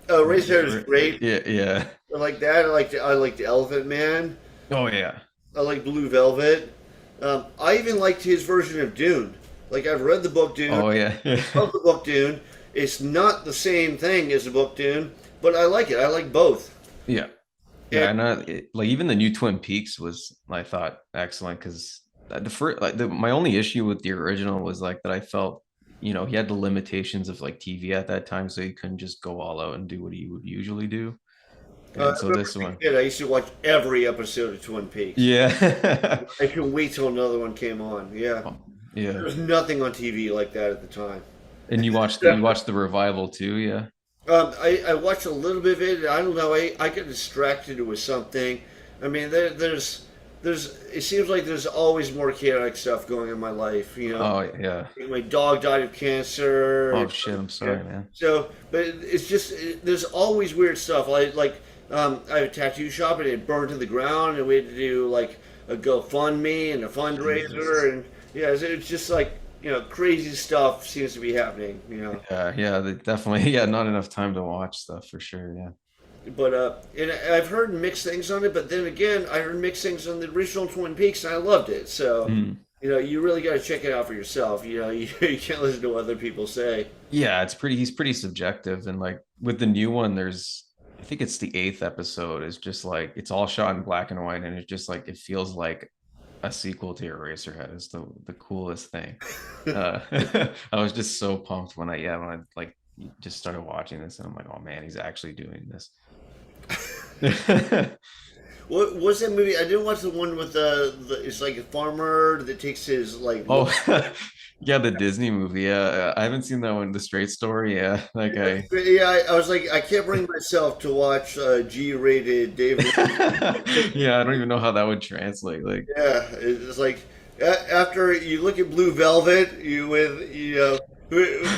S1: Razorhead is great.
S2: yeah, yeah.
S1: I like that. I like the Elephant Man.
S2: Oh yeah.
S1: I like Blue Velvet. I even liked his version of Dune. Like I've read the book Dune.
S2: Oh yeah. Yeah.
S1: Love the book Dune. It's not the same thing as the book Dune, but I like it. I like both.
S2: Yeah. Yeah,
S1: And
S2: and like even the new Twin Peaks was I thought excellent because the first like my only issue with the original was like that I felt he had the limitations of like TV at that time, so he couldn't just go all out and do what he would usually do.
S1: I
S2: And so
S1: remember
S2: this
S1: as a
S2: one,
S1: kid, I used to watch every episode of Twin Peaks.
S2: yeah,
S1: I couldn't wait till another one came on. Yeah, there
S2: yeah.
S1: was nothing on TV like that at the time.
S2: And you watched the revival too, yeah.
S1: I watched a little bit of it. I don't know. I got distracted with something. I mean, there's. It seems like there's always more chaotic stuff going in my life.
S2: Oh yeah.
S1: My dog died of cancer.
S2: Oh shit, I'm
S1: Yeah.
S2: sorry, man.
S1: So, but it's just there's always weird stuff. I have a tattoo shop and it burned to the ground, and we had to do like a GoFundMe and a
S2: Jesus.
S1: fundraiser, and yeah, it's just like crazy stuff seems to be happening.
S2: Yeah, they definitely yeah, not enough time to watch stuff for sure, yeah.
S1: But and I've heard mixed things on it, but then again, I heard mixed things on the original Twin Peaks, and I loved it. So
S2: Mm.
S1: you really got to check it out for yourself. You can't listen to what other people say.
S2: Yeah, he's pretty subjective and like with the new one there's I think it's the eighth episode is just like it's all shot in black and white and it's just like it feels like a sequel to Eraserhead is the coolest thing. Uh I was just so pumped when I like just started watching this and I'm like, oh man, he's actually doing this.
S1: What was that movie? I didn't watch the one with it's like a farmer that takes his like.
S2: Oh yeah, the Disney movie. Yeah, I haven't seen that one. The Straight Story. Yeah, like I.
S1: Yeah, I was like, I can't bring myself to watch G-rated David.
S2: Yeah, I don't even know how that would translate. Like,
S1: Yeah, it's like after you look at Blue Velvet, you with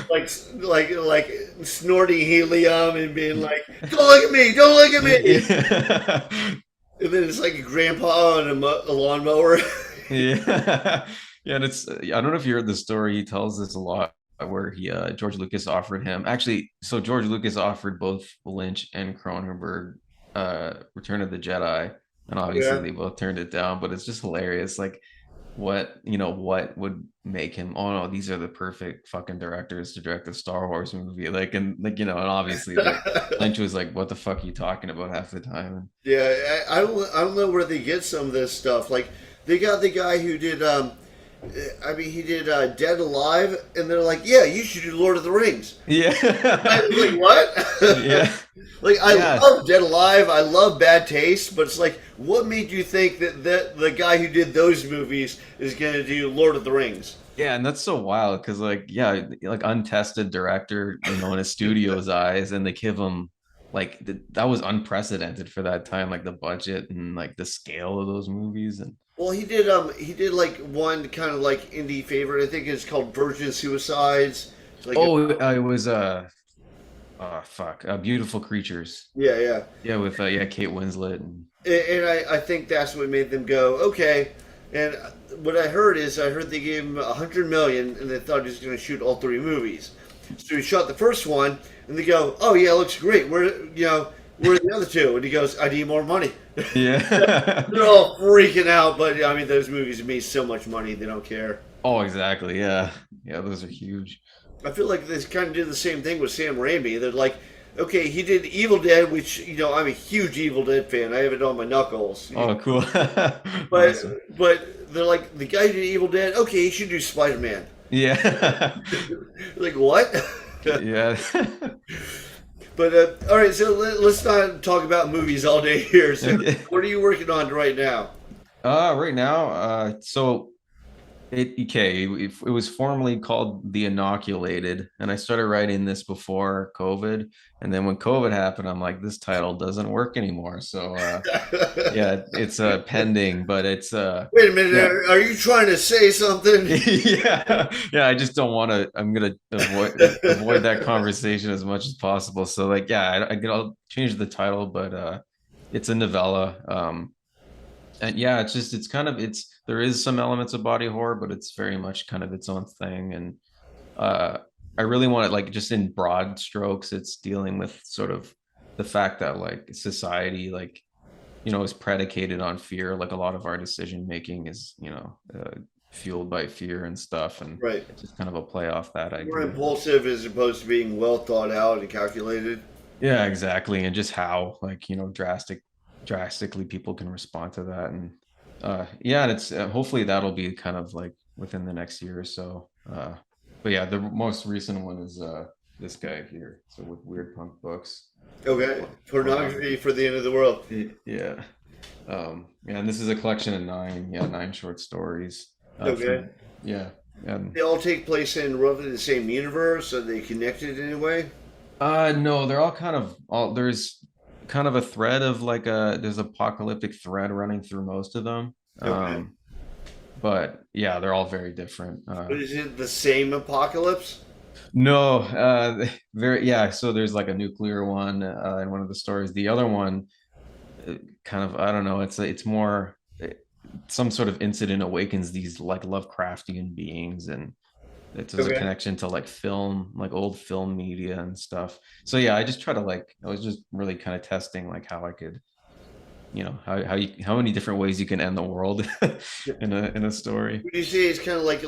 S1: like snorting helium and being like, "Don't look at me! Don't look at me!"
S2: yeah,
S1: And then it's like a grandpa on a lawnmower.
S2: yeah, yeah. And it's I don't know if you heard the story. He tells this a lot where George Lucas offered him actually. So George Lucas offered both Lynch and Cronenberg Return of the Jedi, and obviously
S1: Yeah.
S2: they both turned it down. But it's just hilarious, like what would make him, oh no, these are the perfect fucking directors to direct a Star Wars movie, like, and like, and obviously like Lynch was like, what the fuck are you talking about half the time?
S1: Yeah, I don't know where they get some of this stuff. Like they got the guy who did I mean he did Dead Alive, and they're like, yeah, you should do Lord of the Rings.
S2: Yeah.
S1: Like what?
S2: Yeah.
S1: Like I
S2: Yeah.
S1: love Dead Alive, I love Bad Taste, but it's like, what made you think that the guy who did those movies is going to do Lord of the Rings?
S2: Yeah, and that's so wild because, like, yeah, like untested director, in a studio's eyes, and they give him like that was unprecedented for that time, like the budget and like the scale of those movies. And
S1: Well, he did like one kind of like indie favorite. I think it's called Virgin Suicides. It's like
S2: oh, it was oh fuck, Beautiful Creatures.
S1: yeah, yeah.
S2: Yeah, with yeah, Kate Winslet and
S1: And I think that's what made them go okay. And what I heard is I heard they gave him 100 million, and they thought he was going to shoot all three movies. So he shot the first one, and they go, "Oh yeah, it looks great. Where are the other two?" And he goes, "I need more money."
S2: yeah.
S1: They're all freaking out, but I mean, those movies have made so much money, they don't care.
S2: Oh, exactly. Yeah, yeah, those are huge.
S1: I feel like they kind of did the same thing with Sam Raimi. They're like, okay, he did Evil Dead, which I'm a huge Evil Dead fan. I have it on my knuckles.
S2: Oh, cool. Awesome.
S1: But they're like, the guy who did Evil Dead. Okay, he should do Spider Man.
S2: Yeah.
S1: Like what?
S2: Yeah.
S1: But all right, so let's not talk about movies all day here. So,
S2: Okay.
S1: what are you working on right now?
S2: Right now, so it was formerly called The Inoculated, and I started writing this before COVID, and then when COVID happened, I'm like, this title doesn't work anymore. So yeah, it's pending, but it's
S1: Wait a minute,
S2: yeah.
S1: are you trying to say something?
S2: Yeah, yeah, I just don't want to. I'm gonna avoid that conversation as much as possible. So like, yeah, I'll change the title, but it's a novella. And yeah, it's kind of there is some elements of body horror, but it's very much kind of its own thing. And uh, I really want it, like, just in broad strokes, it's dealing with sort of the fact that like society, like, is predicated on fear. Like a lot of our decision making is, fueled by fear and stuff, and
S1: Right.
S2: it's just kind of a play off that
S1: More
S2: idea.
S1: impulsive as opposed to being well thought out and calculated.
S2: Yeah, exactly. And just how, like, drastically people can respond to that. And yeah, and it's hopefully that'll be kind of like within the next year or so. But yeah, the most recent one is this guy here. So with Weirdpunk Books.
S1: Okay. Pornography
S2: Pornography.
S1: for the end of the world.
S2: Yeah. Yeah, and this is a collection of nine short stories.
S1: Okay.
S2: From yeah. And
S1: They all take place in roughly the same universe. Are they connected in any way?
S2: no, they're all kind of all there's kind of a thread of like there's apocalyptic thread running through most of them.
S1: Okay.
S2: But yeah, they're all very different.
S1: But is it the same apocalypse?
S2: No, very yeah. So there's like a nuclear one in one of the stories. The other one, kind of, I don't know. It's more some sort of incident awakens these like Lovecraftian beings, and there's a
S1: Okay.
S2: connection to like film, like old film media and stuff. So yeah, I just try to like I was just really kind of testing like how I could, how many different ways you can end the world in a story.
S1: Would you say it's kind of like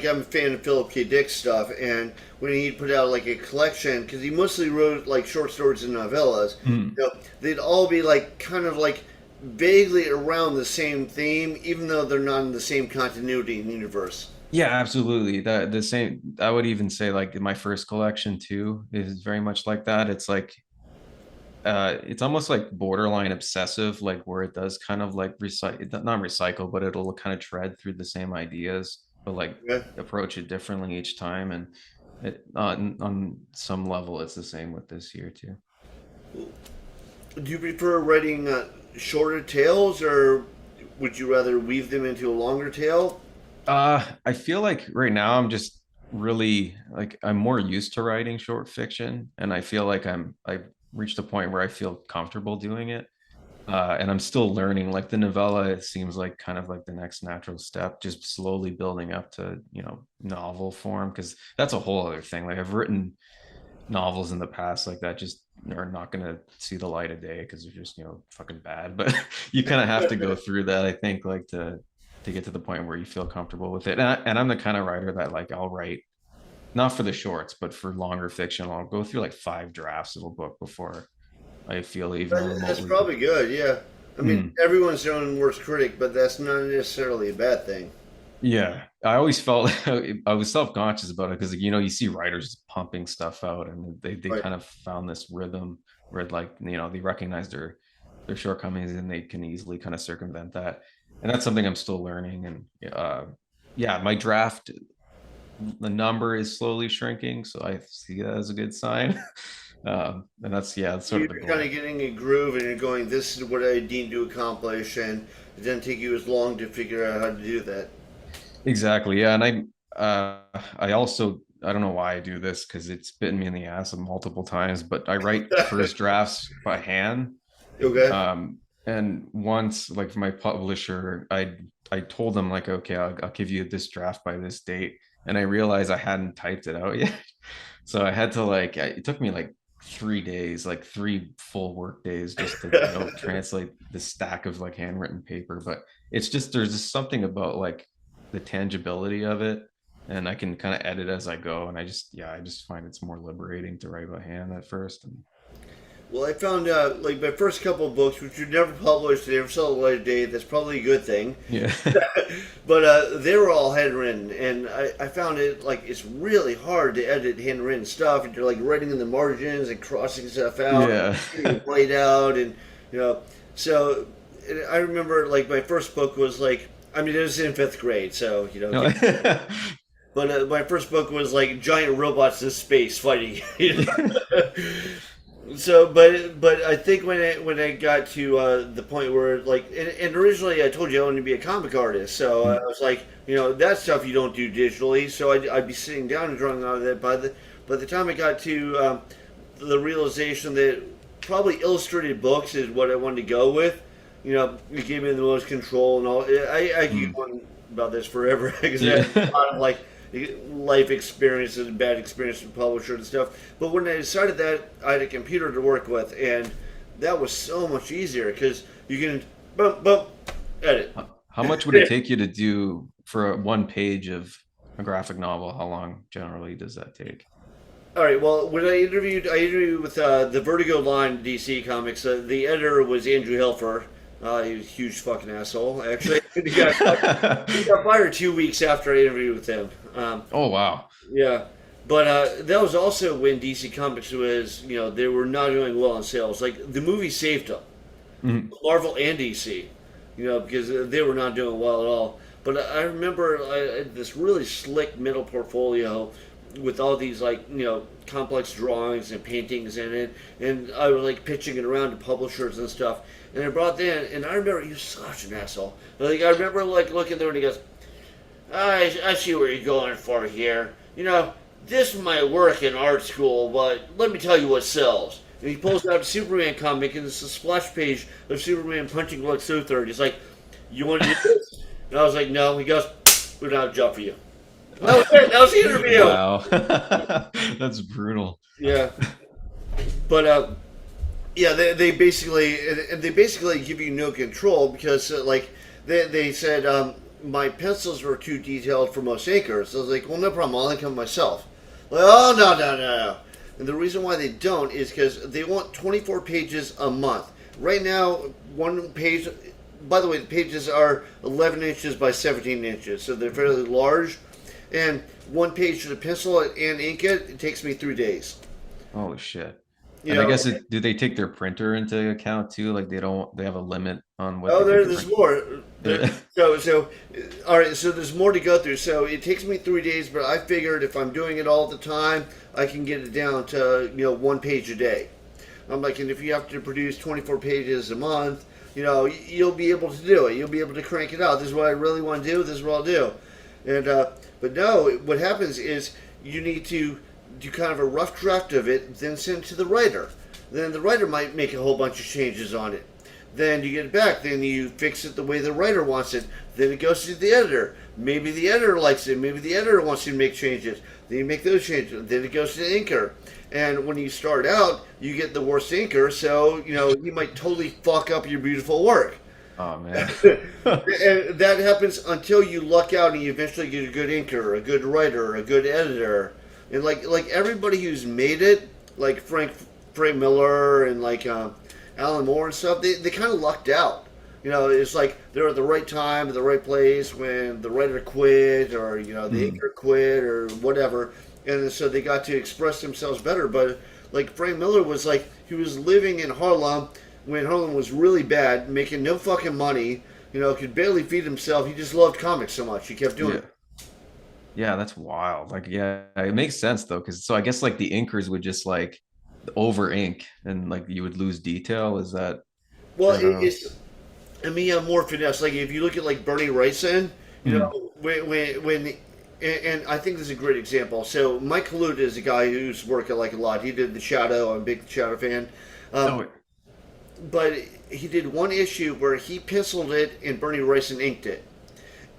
S1: I'm a fan of Philip K. Dick stuff, and when he put out like a collection, because he mostly wrote like short stories and novellas,
S2: Hmm.
S1: they'd all be like kind of like vaguely around the same theme, even though they're not in the same continuity and universe.
S2: Yeah, absolutely. That the same. I would even say like my first collection too is very much like that. It's like it's almost like borderline obsessive, like where it does kind of like recycle, not recycle, but it'll kind of tread through the same ideas, but like
S1: Yeah.
S2: approach it differently each time. And on some level, it's the same with this year too.
S1: Do you prefer writing shorter tales, or would you rather weave them into a longer tale?
S2: I feel like right now I'm just really like I'm more used to writing short fiction, and I feel like I've reached a point where I feel comfortable doing it. And I'm still learning. Like the novella, it seems like kind of like the next natural step, just slowly building up to, novel form, because that's a whole other thing. Like I've written novels in the past like that, just are not going to see the light of day because they're just, fucking bad. But you kind of have to go through that, I think, like to get to the point where you feel comfortable with it. And I'm the kind of writer that like I'll write not for the shorts, but for longer fiction. I'll go through like 5 drafts of a book before I feel even
S1: That's
S2: remotely.
S1: probably good. Yeah. I mean, everyone's their own worst critic, but that's not necessarily a bad thing.
S2: Yeah, I always felt I was self-conscious about it because you see writers pumping stuff out and they
S1: Right.
S2: kind of found this rhythm where like they recognize their shortcomings and they can easily kind of circumvent that. And that's something I'm still learning. And yeah, my draft, the number is slowly shrinking, so I see that as a good sign. And that's sort
S1: You're
S2: of the
S1: kind of
S2: goal.
S1: getting a groove and you're going, this is what I need to accomplish, and it doesn't take you as long to figure out how to do that.
S2: Exactly. Yeah, and I also I don't know why I do this because it's bitten me in the ass multiple times, but I write first drafts by hand.
S1: Okay.
S2: Um, and once, like for my publisher, I told them like, okay, I'll give you this draft by this date, and I realized I hadn't typed it out yet, so I had to like it took me like 3 days, like 3 full work days, just to translate the stack of like handwritten paper. But it's just there's just something about like the tangibility of it, and I can kind of edit as I go, and I just find it's more liberating to write by hand at first. And
S1: Well, I found out, like, my first couple of books, which were never published, they never saw the light of day. That's probably a good thing.
S2: yeah.
S1: But they were all handwritten, and I found it, like, it's really hard to edit handwritten stuff. And you're, like, writing in the margins and crossing stuff out,
S2: Yeah.
S1: getting it laid out, and, you know. So and I remember, like, my first book was, like, I mean, it was in fifth grade, so,
S2: No.
S1: but my first book was, like, giant robots in space fighting. So, but I think when I got to the point where like and originally I told you I wanted to be a comic artist, so I was like, that stuff you don't do digitally, so I'd be sitting down and drawing out of that. By the time I got to the realization that probably illustrated books is what I wanted to go with, it gave me the most control and all. I keep going about this forever because I have a
S2: Yeah.
S1: lot of like life experiences and bad experiences with publishers and stuff. But when I decided that, I had a computer to work with, and that was so much easier because you can boom, boom, edit.
S2: How much would it take you to do for 1 page of a graphic novel? How long generally does that take?
S1: All right. Well, when I interviewed with the Vertigo line DC Comics. The editor was Andrew Helfer. He was a huge fucking asshole. Actually, he got fired 2 weeks after I interviewed with him.
S2: Oh wow.
S1: Yeah, but that was also when DC Comics was, they were not doing well in sales. Like the movie saved them,
S2: Mhm.
S1: Marvel and DC, because they were not doing well at all. But I remember I had this really slick middle portfolio with all these like complex drawings and paintings in it, and I was like pitching it around to publishers and stuff. And I brought that in, and I remember he was such an asshole. Like I remember like looking there and he goes, I see what you're going for here. This might work in art school, but let me tell you what sells. And he pulls out a Superman comic, and it's a splash page of Superman punching Lex Luthor. And he's like, "You want to do this?" And I was like, "No." He goes, "We don't have a job for you." That was it. That was the interview.
S2: Wow. That's brutal.
S1: Yeah, but yeah, they basically give you no control because like they said my pencils were too detailed for most inkers. So I was like, well, no problem. I'll ink them myself. Like, oh no no no no. And the reason why they don't is because they want 24 pages a month. Right now, one page. By the way, the pages are 11 inches by 17 inches, so they're fairly large. And one page to pencil it and ink it, it takes me 3 days.
S2: Holy shit.
S1: You
S2: And I
S1: know,
S2: guess do they take their printer into account too? Like they have a limit on what
S1: Oh,
S2: they put the
S1: there's
S2: print.
S1: more.
S2: Yeah.
S1: All right. So there's more to go through. So it takes me 3 days, but I figured if I'm doing it all the time, I can get it down to one page a day. I'm like, and if you have to produce 24 pages a month, you'll be able to do it. You'll be able to crank it out. This is what I really want to do. This is what I'll do. And but no, what happens is you need to do kind of a rough draft of it, then send it to the writer. Then the writer might make a whole bunch of changes on it. Then you get it back. Then you fix it the way the writer wants it. Then it goes to the editor. Maybe the editor likes it. Maybe the editor wants you to make changes. Then you make those changes. Then it goes to the inker. And when you start out, you get the worst inker, so you might totally fuck up your beautiful work.
S2: Oh man.
S1: And that happens until you luck out and you eventually get a good inker, a good writer, a good editor, and like everybody who's made it, like Frank Miller and like Alan Moore and stuff, they kind of lucked out. It's like they're at the right time, at the right place when the writer quit or the inker quit or whatever, and so they got to express themselves better. But like Frank Miller was like he was living in Harlem when Harlem was really bad, making no fucking money, could barely feed himself. He just loved comics so much. He kept doing it.
S2: Yeah, that's wild. Like, yeah, it makes sense though, because so I guess like the inkers would just like over ink and like you would lose detail. Is that?
S1: Well, more finesse. Like if you look at like Bernie Wrightson, when and I think this is a great example. So Mike Kaluta is a guy who's worked like a lot. He did The Shadow. I'm a big Shadow fan. But he did one issue where he penciled it and Bernie Wrightson inked it,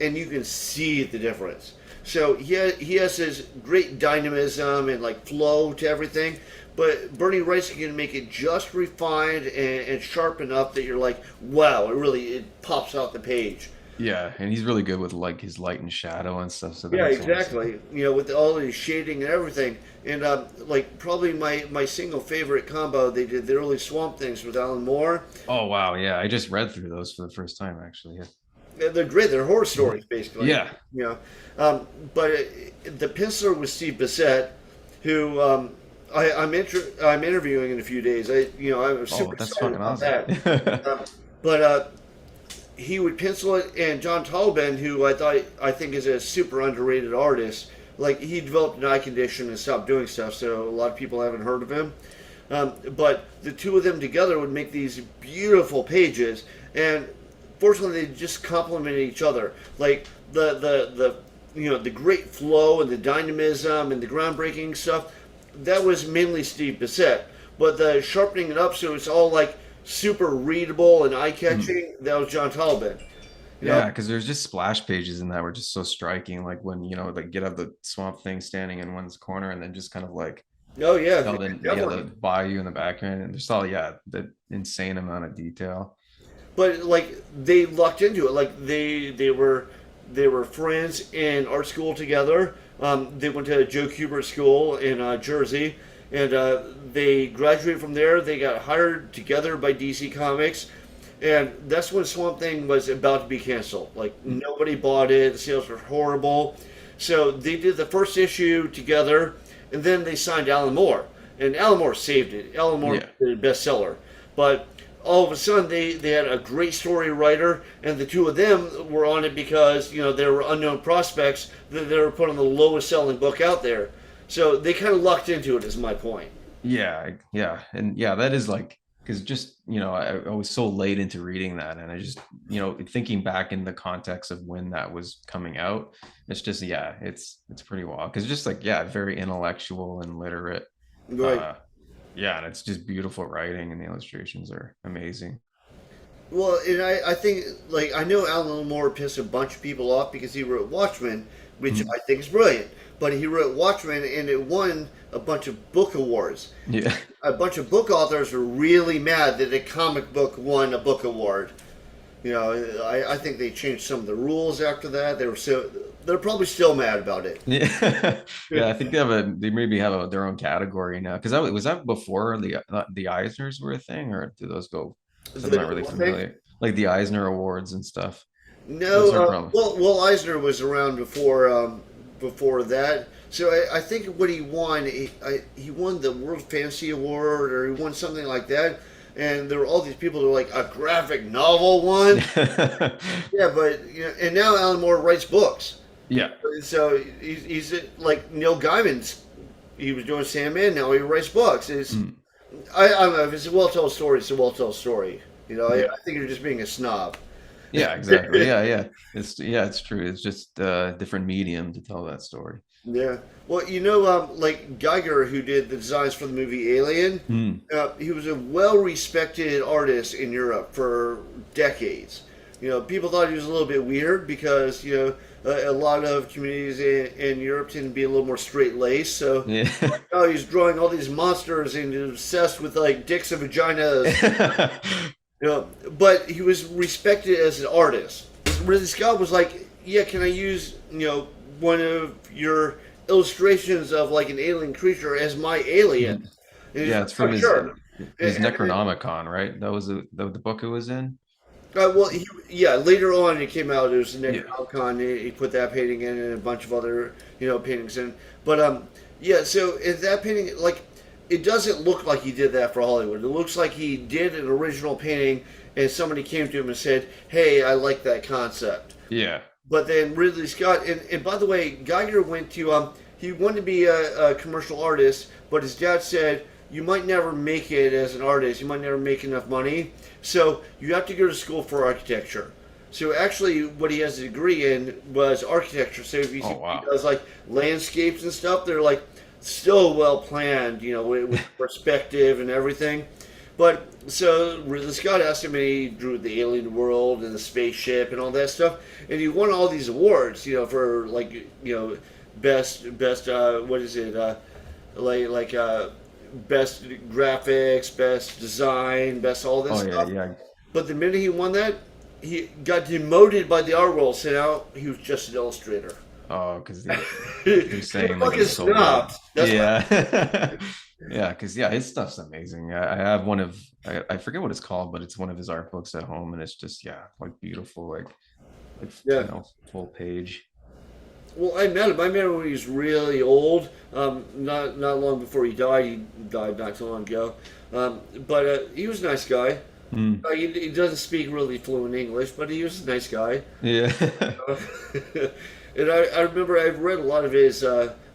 S1: and you can see the difference. So he has this great dynamism and like flow to everything, but Bernie Wrightson can make it just refined and sharp enough that you're like, wow, it pops off the page.
S2: Yeah, and he's really good with like his light and shadow and stuff. So
S1: yeah, exactly. With all his shading and everything, and like probably my single favorite combo, they did the early Swamp Things with Alan Moore.
S2: Oh wow, yeah, I just read through those for the first time actually.
S1: Yeah. They're great. They're horror stories basically.
S2: Yeah.
S1: But the penciler was Steve Bissette, who I'm interviewing in a few days. I'm super excited about that. But he would pencil it, and John Tolben, who I think is a super underrated artist, like he developed an eye condition and stopped doing stuff, so a lot of people haven't heard of him. But the two of them together would make these beautiful pages, and fortunately they just complemented each other. Like the great flow and the dynamism and the groundbreaking stuff, that was mainly Steve Bissette. But the sharpening it up so it's all like super readable and eye-catching, that was John Tolben.
S2: Yeah, because there's just splash pages in that were just so striking. Like when like get out the Swamp Thing standing in one's corner, and then just kind of like the bayou in the background, and just all the insane amount of detail.
S1: But like they lucked into it. Like they were friends in art school together. They went to Joe Kubert School in Jersey. And they graduated from there. They got hired together by DC Comics. And that's when Swamp Thing was about to be canceled. Like, nobody bought it. The sales were horrible. So they did the first issue together. And then they signed Alan Moore. And Alan Moore saved it. Alan Moore did a bestseller. But all of a sudden, they had a great story writer. And the two of them were on it because, they were unknown prospects. That they were put on the lowest selling book out there. So they kind of lucked into it, is my point.
S2: Yeah. And that is like, because just, I was so late into reading that. And I just, thinking back in the context of when that was coming out, it's just, it's pretty wild. Because just like, very intellectual and literate.
S1: Right.
S2: And it's just beautiful writing, and the illustrations are amazing.
S1: Well, and I think, like, I know Alan Moore pissed a bunch of people off because he wrote Watchmen, which I think is brilliant. But he wrote Watchmen, and it won a bunch of book awards.
S2: Yeah.
S1: A bunch of book authors were really mad that a comic book won a book award. I think they changed some of the rules after that. They're probably still mad about it.
S2: Yeah, I think they maybe have their own category now. Because was that before the Eisners were a thing, or do those go? I'm not really familiar. Like the Eisner Awards and stuff.
S1: No, Will Eisner was around before that. So I think what he won, he won the World Fantasy Award, or he won something like that. And there were all these people that were like, a graphic novel one. Yeah, but and now Alan Moore writes books.
S2: Yeah.
S1: So he's like Neil Gaiman's. He was doing Sandman. Now he writes books. I don't know if it's a well-told story. It's a well-told story. I think you're just being a snob.
S2: Yeah, exactly. Yeah. It's true. It's just a different medium to tell that story.
S1: Yeah. Well, like Geiger, who did the designs for the movie Alien,
S2: Hmm.
S1: he was a well-respected artist in Europe for decades. People thought he was a little bit weird because a lot of communities in Europe tend to be a little more straight-laced. So,
S2: Yeah.
S1: oh, he's drawing all these monsters and he's obsessed with like dicks and vaginas. But he was respected as an artist. Ridley Scott was like, "Yeah, can I use one of your illustrations of like an alien creature as my alien?"
S2: Mhm.
S1: And he's
S2: Yeah,
S1: like,
S2: it's from
S1: "Oh, sure."
S2: his
S1: And,
S2: Necronomicon, right? That was the book it was in.
S1: well, yeah, later on it came out. It was
S2: Yeah.
S1: Necronomicon. He put that painting in and a bunch of other paintings in. But yeah. So in that painting, like, it doesn't look like he did that for Hollywood. It looks like he did an original painting, and somebody came to him and said, "Hey, I like that concept."
S2: Yeah.
S1: But then Ridley Scott, and by the way, Geiger went to he wanted to be a commercial artist, but his dad said you might never make it as an artist. You might never make enough money, so you have to go to school for architecture. So actually, what he has a degree in was architecture. So if you see
S2: Oh wow.
S1: he does like landscapes and stuff, they're like still well planned, with perspective and everything. But so Ridley Scott asked him, and he drew the alien world and the spaceship and all that stuff, and he won all these awards, for like best what is it best graphics, best design, best all this
S2: Oh yeah,
S1: stuff.
S2: yeah.
S1: But the minute he won that, he got demoted by the art world. So now he was just an illustrator.
S2: Oh, because they're
S1: They're
S2: saying like
S1: fucking
S2: it's so good.
S1: snobs. That's why.
S2: Yeah. Yeah, because his stuff's amazing. I have one of I forget what it's called, but it's one of his art books at home, and it's just like beautiful, like
S1: Yeah.
S2: full page.
S1: Well, I met him. I met him when he was really old. Not long before he died. He died not too long ago. But he was a nice guy.
S2: Hmm.
S1: He doesn't speak really fluent English, but he was a nice guy.
S2: Yeah.
S1: And I remember I've read a lot of his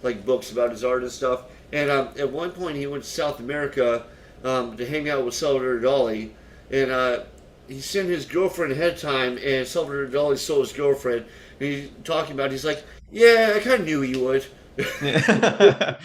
S1: like books about his art and stuff. And at one point he went to South America to hang out with Salvador Dali, and he sent his girlfriend ahead of time, and Salvador Dali saw his girlfriend, and he's talking about. He's like, "Yeah, I kind of knew he would."
S2: Yeah.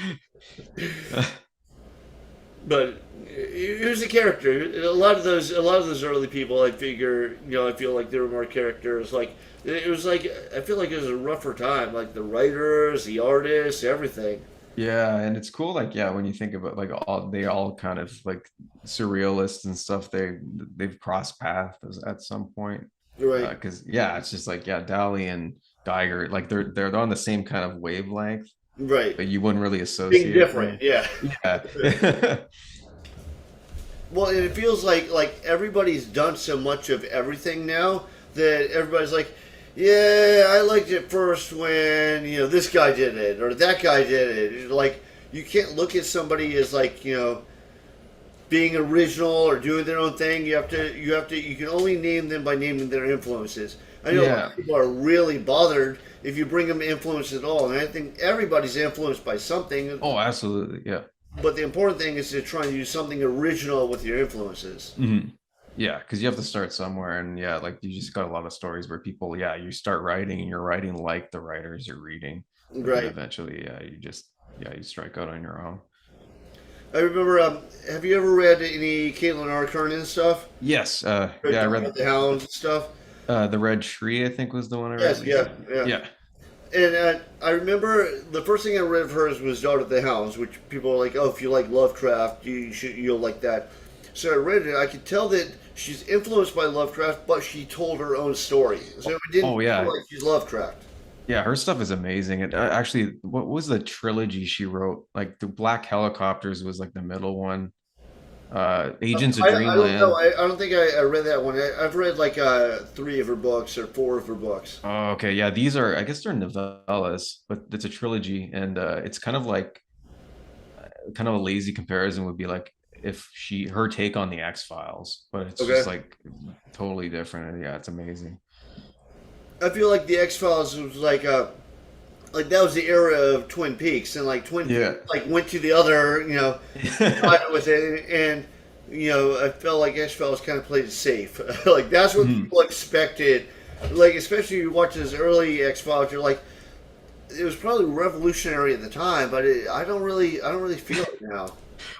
S1: But he was a character. A lot of those early people, I figure, I feel like they were more characters. Like it was like I feel like it was a rougher time. Like the writers, the artists, everything.
S2: Yeah, and it's cool, like when you think about like they all kind of like surrealists and stuff. They've crossed paths at some point.
S1: Right,
S2: Because it's just like Dali and Geiger, like they're on the same kind of wavelength,
S1: right.
S2: but you wouldn't really
S1: Being
S2: associate
S1: different,
S2: them.
S1: yeah.
S2: Yeah.
S1: Well, and it feels like everybody's done so much of everything now that everybody's like, yeah, I liked it first when this guy did it or that guy did it. Like you can't look at somebody as like being original or doing their own thing. You can only name them by naming their influences. I know a lot
S2: Yeah.
S1: of people are really bothered if you bring them influence at all, and I think everybody's influenced by something.
S2: Oh, absolutely. Yeah.
S1: But the important thing is to try and do something original with your influences.
S2: Mhm. Yeah, because you have to start somewhere, and like you just got a lot of stories where people, you start writing and you're writing like the writers you're reading, but then
S1: Right.
S2: eventually, you strike out on your own.
S1: I remember. Have you ever read any Caitlin R. Kernan stuff?
S2: Yes.
S1: Or
S2: Yeah, I read
S1: The Hounds and stuff.
S2: The Red Tree, I think was the one I read.
S1: Yes. Yeah. Yeah.
S2: Yeah.
S1: And I remember the first thing I read of hers was Daughter of the Hounds, which people are like, "Oh, if you like Lovecraft, you'll like that." So I read it. I could tell that she's influenced by Lovecraft, but she told her own story, so it didn't
S2: Oh
S1: feel
S2: yeah.
S1: like she's Lovecraft.
S2: Yeah, her stuff is amazing. And actually, what was the trilogy she wrote? Like the Black Helicopters was like the middle one. Agents of
S1: I don't know.
S2: Dreamland.
S1: I don't think I read that one. I've read like three of her books or four of her books.
S2: Oh, okay. Yeah, these are, I guess they're novellas, but it's a trilogy, and it's kind of like kind of a lazy comparison would be like if her take on the X-Files, but it's
S1: Okay.
S2: just like totally different. And yeah, it's amazing.
S1: I feel like the X Files was like that was the era of Twin Peaks, and like Twin
S2: Yeah.
S1: Peaks like went to the other side with it, and I felt like X Files kind of played it safe. Like that's what
S2: Mhm.
S1: people expected. Like especially you watch those early X Files, you're like, it was probably revolutionary at the time, but I don't really feel it now.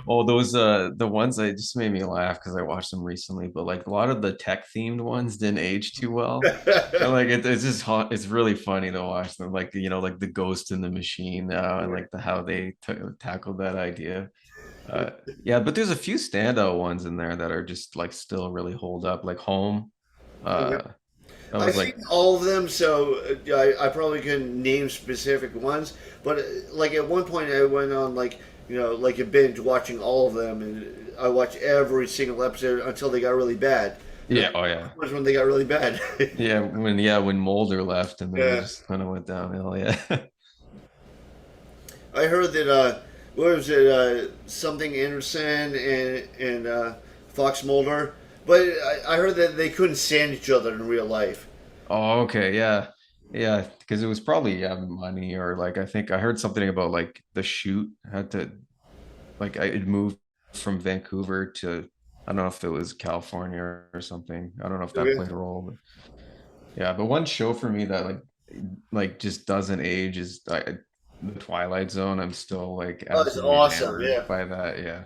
S2: Oh, those the ones that just made me laugh because I watched them recently, but like a lot of the tech themed ones didn't age too well. And like it's just it's really funny to watch them, like like the Ghost in the Machine and like the how they tackled that idea. Yeah, but there's a few standout ones in there that are just like still really hold up, like Home.
S1: Okay.
S2: Uh, that
S1: I've
S2: was
S1: seen
S2: like,
S1: all of them, so I probably couldn't name specific ones. But like at one point, I went on like like a binge watching all of them, and I watched every single episode until they got really bad. And
S2: yeah, oh yeah,
S1: that was when they got really bad.
S2: yeah, when Mulder left, and then it
S1: Yeah,
S2: just kind of went downhill. Yeah.
S1: I heard that what was it? Something Anderson and Fox Mulder, but I heard that they couldn't stand each other in real life.
S2: Oh, okay, yeah, yeah, because it was probably money or like I think I heard something about like the shoot had to like it moved from Vancouver to I don't know if it was California or something. I don't know if that
S1: Okay.
S2: played a role, but yeah. But one show for me that like just doesn't age is the Twilight Zone. I'm still like
S1: Oh, it's
S2: absolutely
S1: awesome.
S2: enamored
S1: Yeah.
S2: by that. Yeah.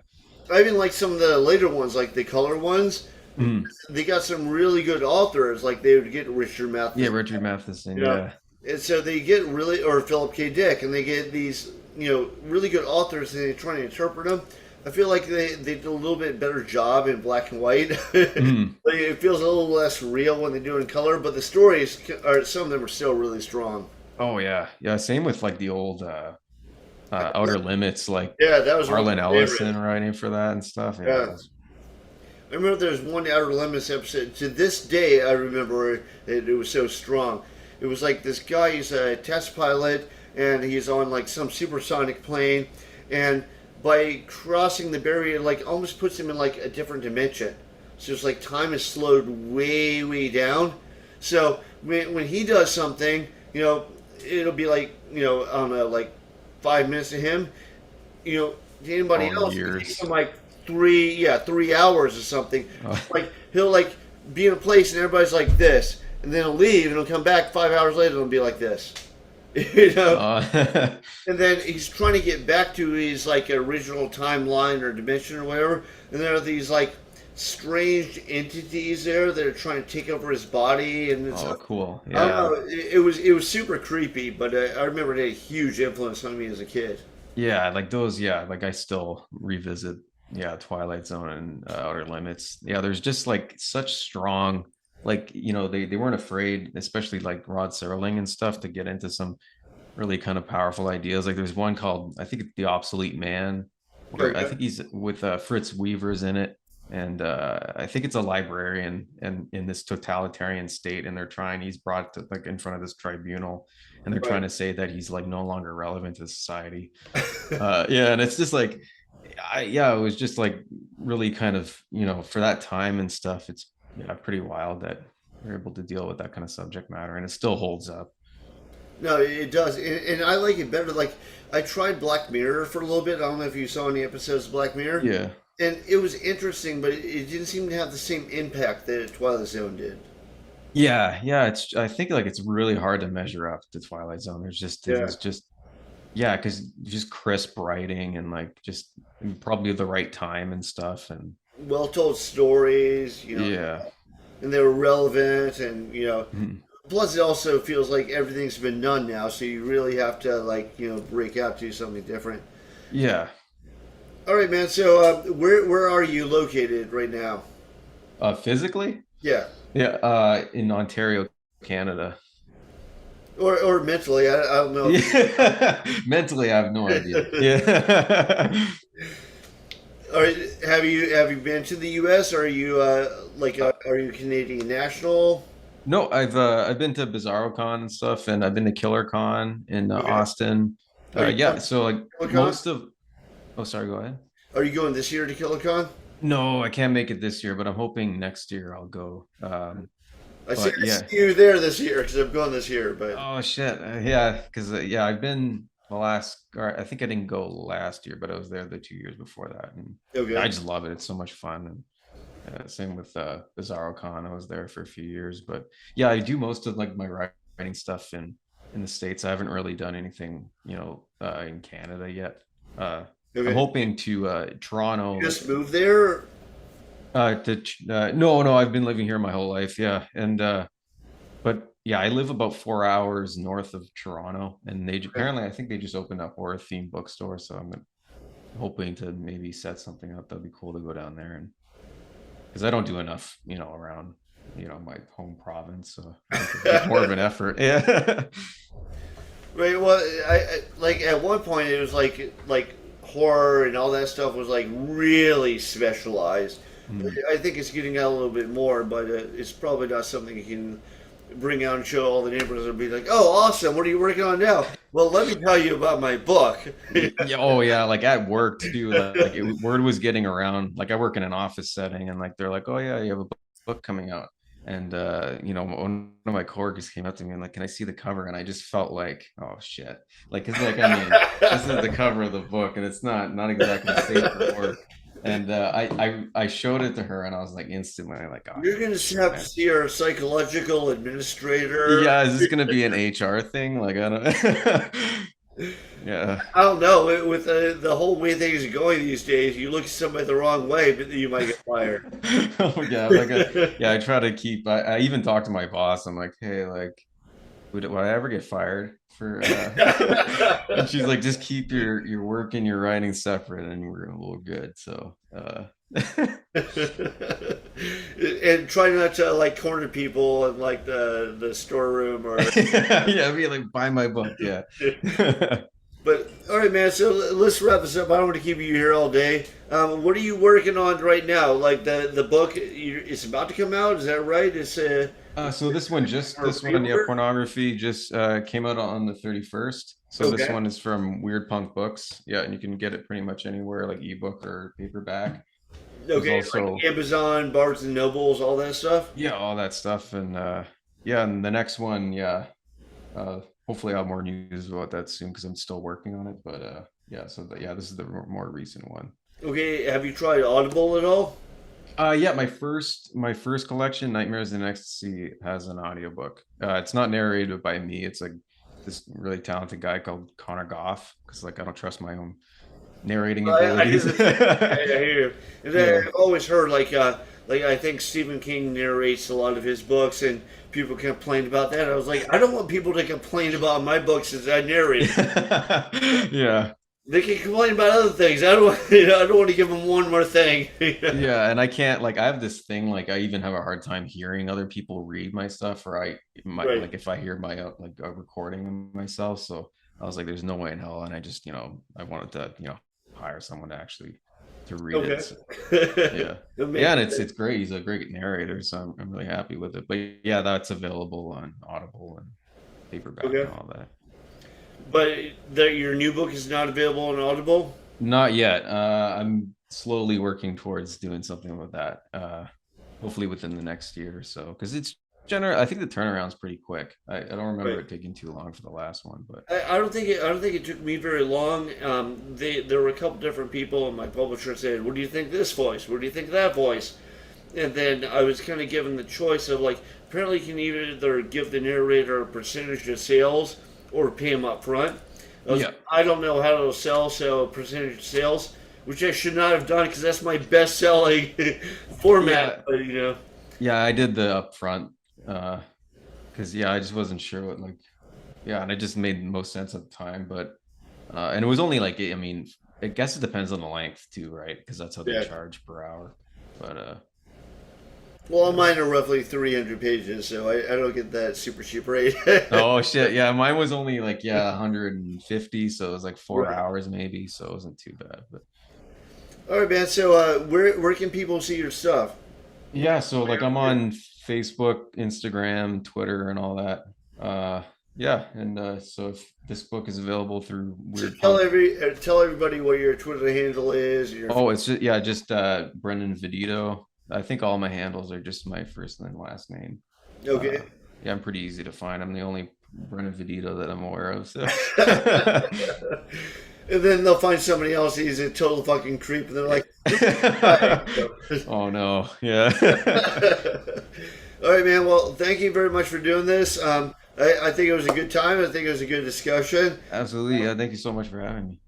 S1: I even like some of the later ones, like the color ones.
S2: Mhm.
S1: They got some really good authors. Like they would get Richard
S2: Yeah,
S1: Matheson,
S2: Richard Matheson.
S1: you know,
S2: Yeah.
S1: and so they get really or Philip K. Dick, and they get these really good authors, and they try to interpret them. I feel like they did a little bit better job in black and white.
S2: Mhm.
S1: Like, it feels a little less real when they do it in color, but the stories are some of them are still really strong.
S2: Oh yeah, yeah. Same with like the old Outer Limits, like
S1: Yeah, that was one of
S2: Harlan
S1: my favorites.
S2: Ellison writing for that and stuff. Yeah, it
S1: Yeah.
S2: was,
S1: I remember there was one Outer Limits episode. To this day, I remember it was so strong. It was like this guy, he's a test pilot, and he's on like some supersonic plane, and by crossing the barrier, it like almost puts him in like a different dimension. So it's like time is slowed way, way down. So when he does something, it'll be like, I don't know, like 5 minutes to him, to anybody
S2: oh,
S1: else, it takes
S2: years.
S1: him like 3 hours or something.
S2: Oh,
S1: Like he'll like be in a place and everybody's like this, and then he'll leave and he'll come back 5 hours later and it'll be like this, you know.
S2: uh,
S1: And then he's trying to get back to his like original timeline or dimension or whatever, and there are these like strange entities there that are trying to take over his body, and it's
S2: oh, cool.
S1: I don't
S2: Yeah.
S1: know. It was super creepy, but I remember it had a huge influence on me as a kid.
S2: Yeah, like those, yeah, like I still revisit, yeah, Twilight Zone and Outer Limits. Yeah, there's just like such strong, like, they weren't afraid, especially like Rod Serling and stuff, to get into some really kind of powerful ideas. Like there's one called, I think, The Obsolete Man, where I
S1: Okay.
S2: think he's with Fritz Weaver's in it. And I think it's a librarian and in this totalitarian state, and he's brought to like in front of this tribunal, and they're trying
S1: Right.
S2: to say that he's like no longer relevant to society. Yeah, and it's just like yeah, it was just like really kind of, for that time and stuff, it's yeah, pretty wild that they're able to deal with that kind of subject matter, and it still holds up.
S1: No, it does, and I like it better. Like I tried Black Mirror for a little bit. I don't know if you saw any episodes of Black Mirror,
S2: Yeah.
S1: and it was interesting, but it didn't seem to have the same impact that Twilight Zone did.
S2: Yeah, yeah, I think like it's really hard to measure up to Twilight Zone. It
S1: Yeah,
S2: was just yeah, because just crisp writing and like just probably the right time and stuff. And
S1: well told stories,
S2: yeah.
S1: and they were relevant, and
S2: Mhm.
S1: plus it also feels like everything's been done now, so you really have to like break out, do something different.
S2: Yeah.
S1: All right, man. So where are you located right now?
S2: Physically,
S1: Yeah,
S2: yeah, in Ontario, Canada.
S1: or mentally. I don't know if
S2: Yeah. Mentally, I have no idea.
S1: you.
S2: Yeah.
S1: All right, have you been to the U.S. Or are you are you Canadian national?
S2: No, I've been to BizarroCon and stuff, and I've been to KillerCon in
S1: Okay.
S2: Austin.
S1: Are you
S2: Yeah,
S1: going
S2: so like
S1: to KillerCon?
S2: most of oh, sorry, go ahead.
S1: Are you going this year to KillerCon?
S2: No, I can't make it this year, but I'm hoping next year I'll go. But
S1: I
S2: yeah.
S1: see you there this year because I'm going this year. But
S2: Oh shit. Yeah, because yeah, I've been the last. Or I think I didn't go last year, but I was there the 2 years before that, and yeah, I
S1: okay,
S2: just love it. It's so much fun, and same with BizarroCon. I was there for a few years, but yeah, I do most of like my writing stuff in in the States. I haven't really done anything, in Canada yet. I'm
S1: Okay.
S2: hoping to Toronto,
S1: You
S2: like
S1: just moved there?
S2: no, no, I've been living here my whole life, yeah, and but yeah, I live about 4 hours north of Toronto, and
S1: Okay.
S2: apparently I think they just opened up horror themed bookstore, so I'm hoping to maybe set something up. That'd be cool to go down there, and because I don't do enough, around, my home province, so I'd like to make more of an effort. Yeah.
S1: Right. Well, I like at one point it was like horror and all that stuff was like really specialized.
S2: Mm.
S1: I think it's getting out a little bit more, but it's probably not something you can bring out and show all the neighbors and be like, "Oh, awesome! What are you working on now?" Well, let me tell you about my book.
S2: Yeah, oh yeah, like at work too. Like word was getting around. Like I work in an office setting, and like they're like, "Oh yeah, you have a book coming out." And one of my coworkers came up to me and like, "Can I see the cover?" And I just felt like, "Oh shit!" Like, cause like I mean, this is the cover of the book, and it's not exactly safe for work. And I showed it to her, and I was like instantly like, "Oh
S1: You're
S2: yeah,
S1: gonna
S2: shit,
S1: have to
S2: man."
S1: see our psychological administrator.
S2: Yeah, is this gonna be an HR thing? Like I don't. Yeah.
S1: I don't know. With the whole way things are going these days, you look at somebody the wrong way, but you might get fired.
S2: Oh yeah, like yeah, I try to keep. I even talk to my boss. I'm like, hey, like, would I ever get fired for? And she's like, just keep your work and your writing separate, and we're good. So,
S1: And try not to like corner people in like the storeroom or.
S2: yeah, be like, buy my book. Yeah.
S1: But all right, man. So let's wrap this up. I don't want to keep you here all day. What are you working on right now? Like the book, it's about to come out. Is that right? It's
S2: So
S1: or
S2: this one, yeah,
S1: pre-order.
S2: Pornography just came out on the 31st. So this
S1: Okay.
S2: one is from Weirdpunk Books. Yeah, and you can get it pretty much anywhere, like ebook or paperback. There's
S1: Okay, like
S2: also,
S1: Amazon, Barnes and Nobles, all that stuff.
S2: yeah, all that stuff, and yeah, and the next one, yeah, hopefully I'll have more news about that soon because I'm still working on it. But yeah, so yeah, this is the more recent one.
S1: Okay, have you tried Audible at all?
S2: Yeah, my first collection, Nightmares in Ecstasy, has an audiobook. It's not narrated by me. It's like this really talented guy called Connor Goff, because like I don't trust my own narrating
S1: I do
S2: abilities.
S1: the same. I hear you. And then
S2: Yeah.
S1: I've always heard like I think Stephen King narrates a lot of his books, and people complain about that. I was like, I don't want people to complain about my books as I narrate.
S2: Yeah.
S1: They can complain about other things. I don't I don't want to give them one more thing.
S2: Yeah, and I can't, like, I have this thing, like I even have a hard time hearing other people read my stuff, or I might,
S1: Right.
S2: like, if I hear my like a recording of myself. So I was like, there's no way in hell, and I just, I wanted to, hire someone to actually to read it.
S1: Okay.
S2: So, yeah.
S1: It
S2: Yeah,
S1: makes
S2: and
S1: sense.
S2: it's great. He's a great narrator, so I'm really happy with it. But yeah, that's available on Audible and paperback
S1: Okay.
S2: and all that.
S1: But your new book is not available on Audible?
S2: Not yet. I'm slowly working towards doing something with that. Hopefully within the next year or so, because it's general. I think the turnaround's pretty quick. I don't remember
S1: Right.
S2: it taking too long for the last one, but
S1: I don't think it took me very long. There were a couple different people, and my publisher said, "What do you think of this voice? What do you think of that voice?" And then I was kind of given the choice of like, apparently you can either give the narrator a percentage of sales or pay him up front.
S2: yeah,
S1: I don't know how to sell, so a percentage of sales, which I should not have done because that's my best selling format.
S2: yeah,
S1: But you know,
S2: yeah. I did the upfront, because yeah, I just wasn't sure what, like, yeah, and it just made most sense at the time. But and it was only like, I mean, I guess it depends on the length too, right? Because that's how they
S1: yeah.
S2: charge per hour. But
S1: Well, mine are roughly 300 pages, so I don't get that super cheap rate.
S2: oh shit, yeah, mine was only like, yeah, 150, so it was like four
S1: Right.
S2: hours maybe, so it wasn't too bad. But
S1: All right, man. So, where can people see your stuff?
S2: yeah, so like I'm on Facebook, Instagram, Twitter, and all that. Yeah, and so if this book is available through
S1: So
S2: Weird Punk.
S1: tell everybody what your Twitter handle is. Your
S2: Oh, it's just, yeah, just Brendan Vidito. I think all my handles are just my first and last name.
S1: okay.
S2: Uh, yeah, I'm pretty easy to find. I'm the only Brendan Vidito that I'm aware of. So
S1: And then they'll find somebody else. He's a total fucking creep, and they're like, "Who's this guy?"
S2: oh no, yeah.
S1: All right, man. Well, thank you very much for doing this. I think it was a good time. I think it was a good discussion.
S2: Absolutely. Yeah. Thank you so much for having me.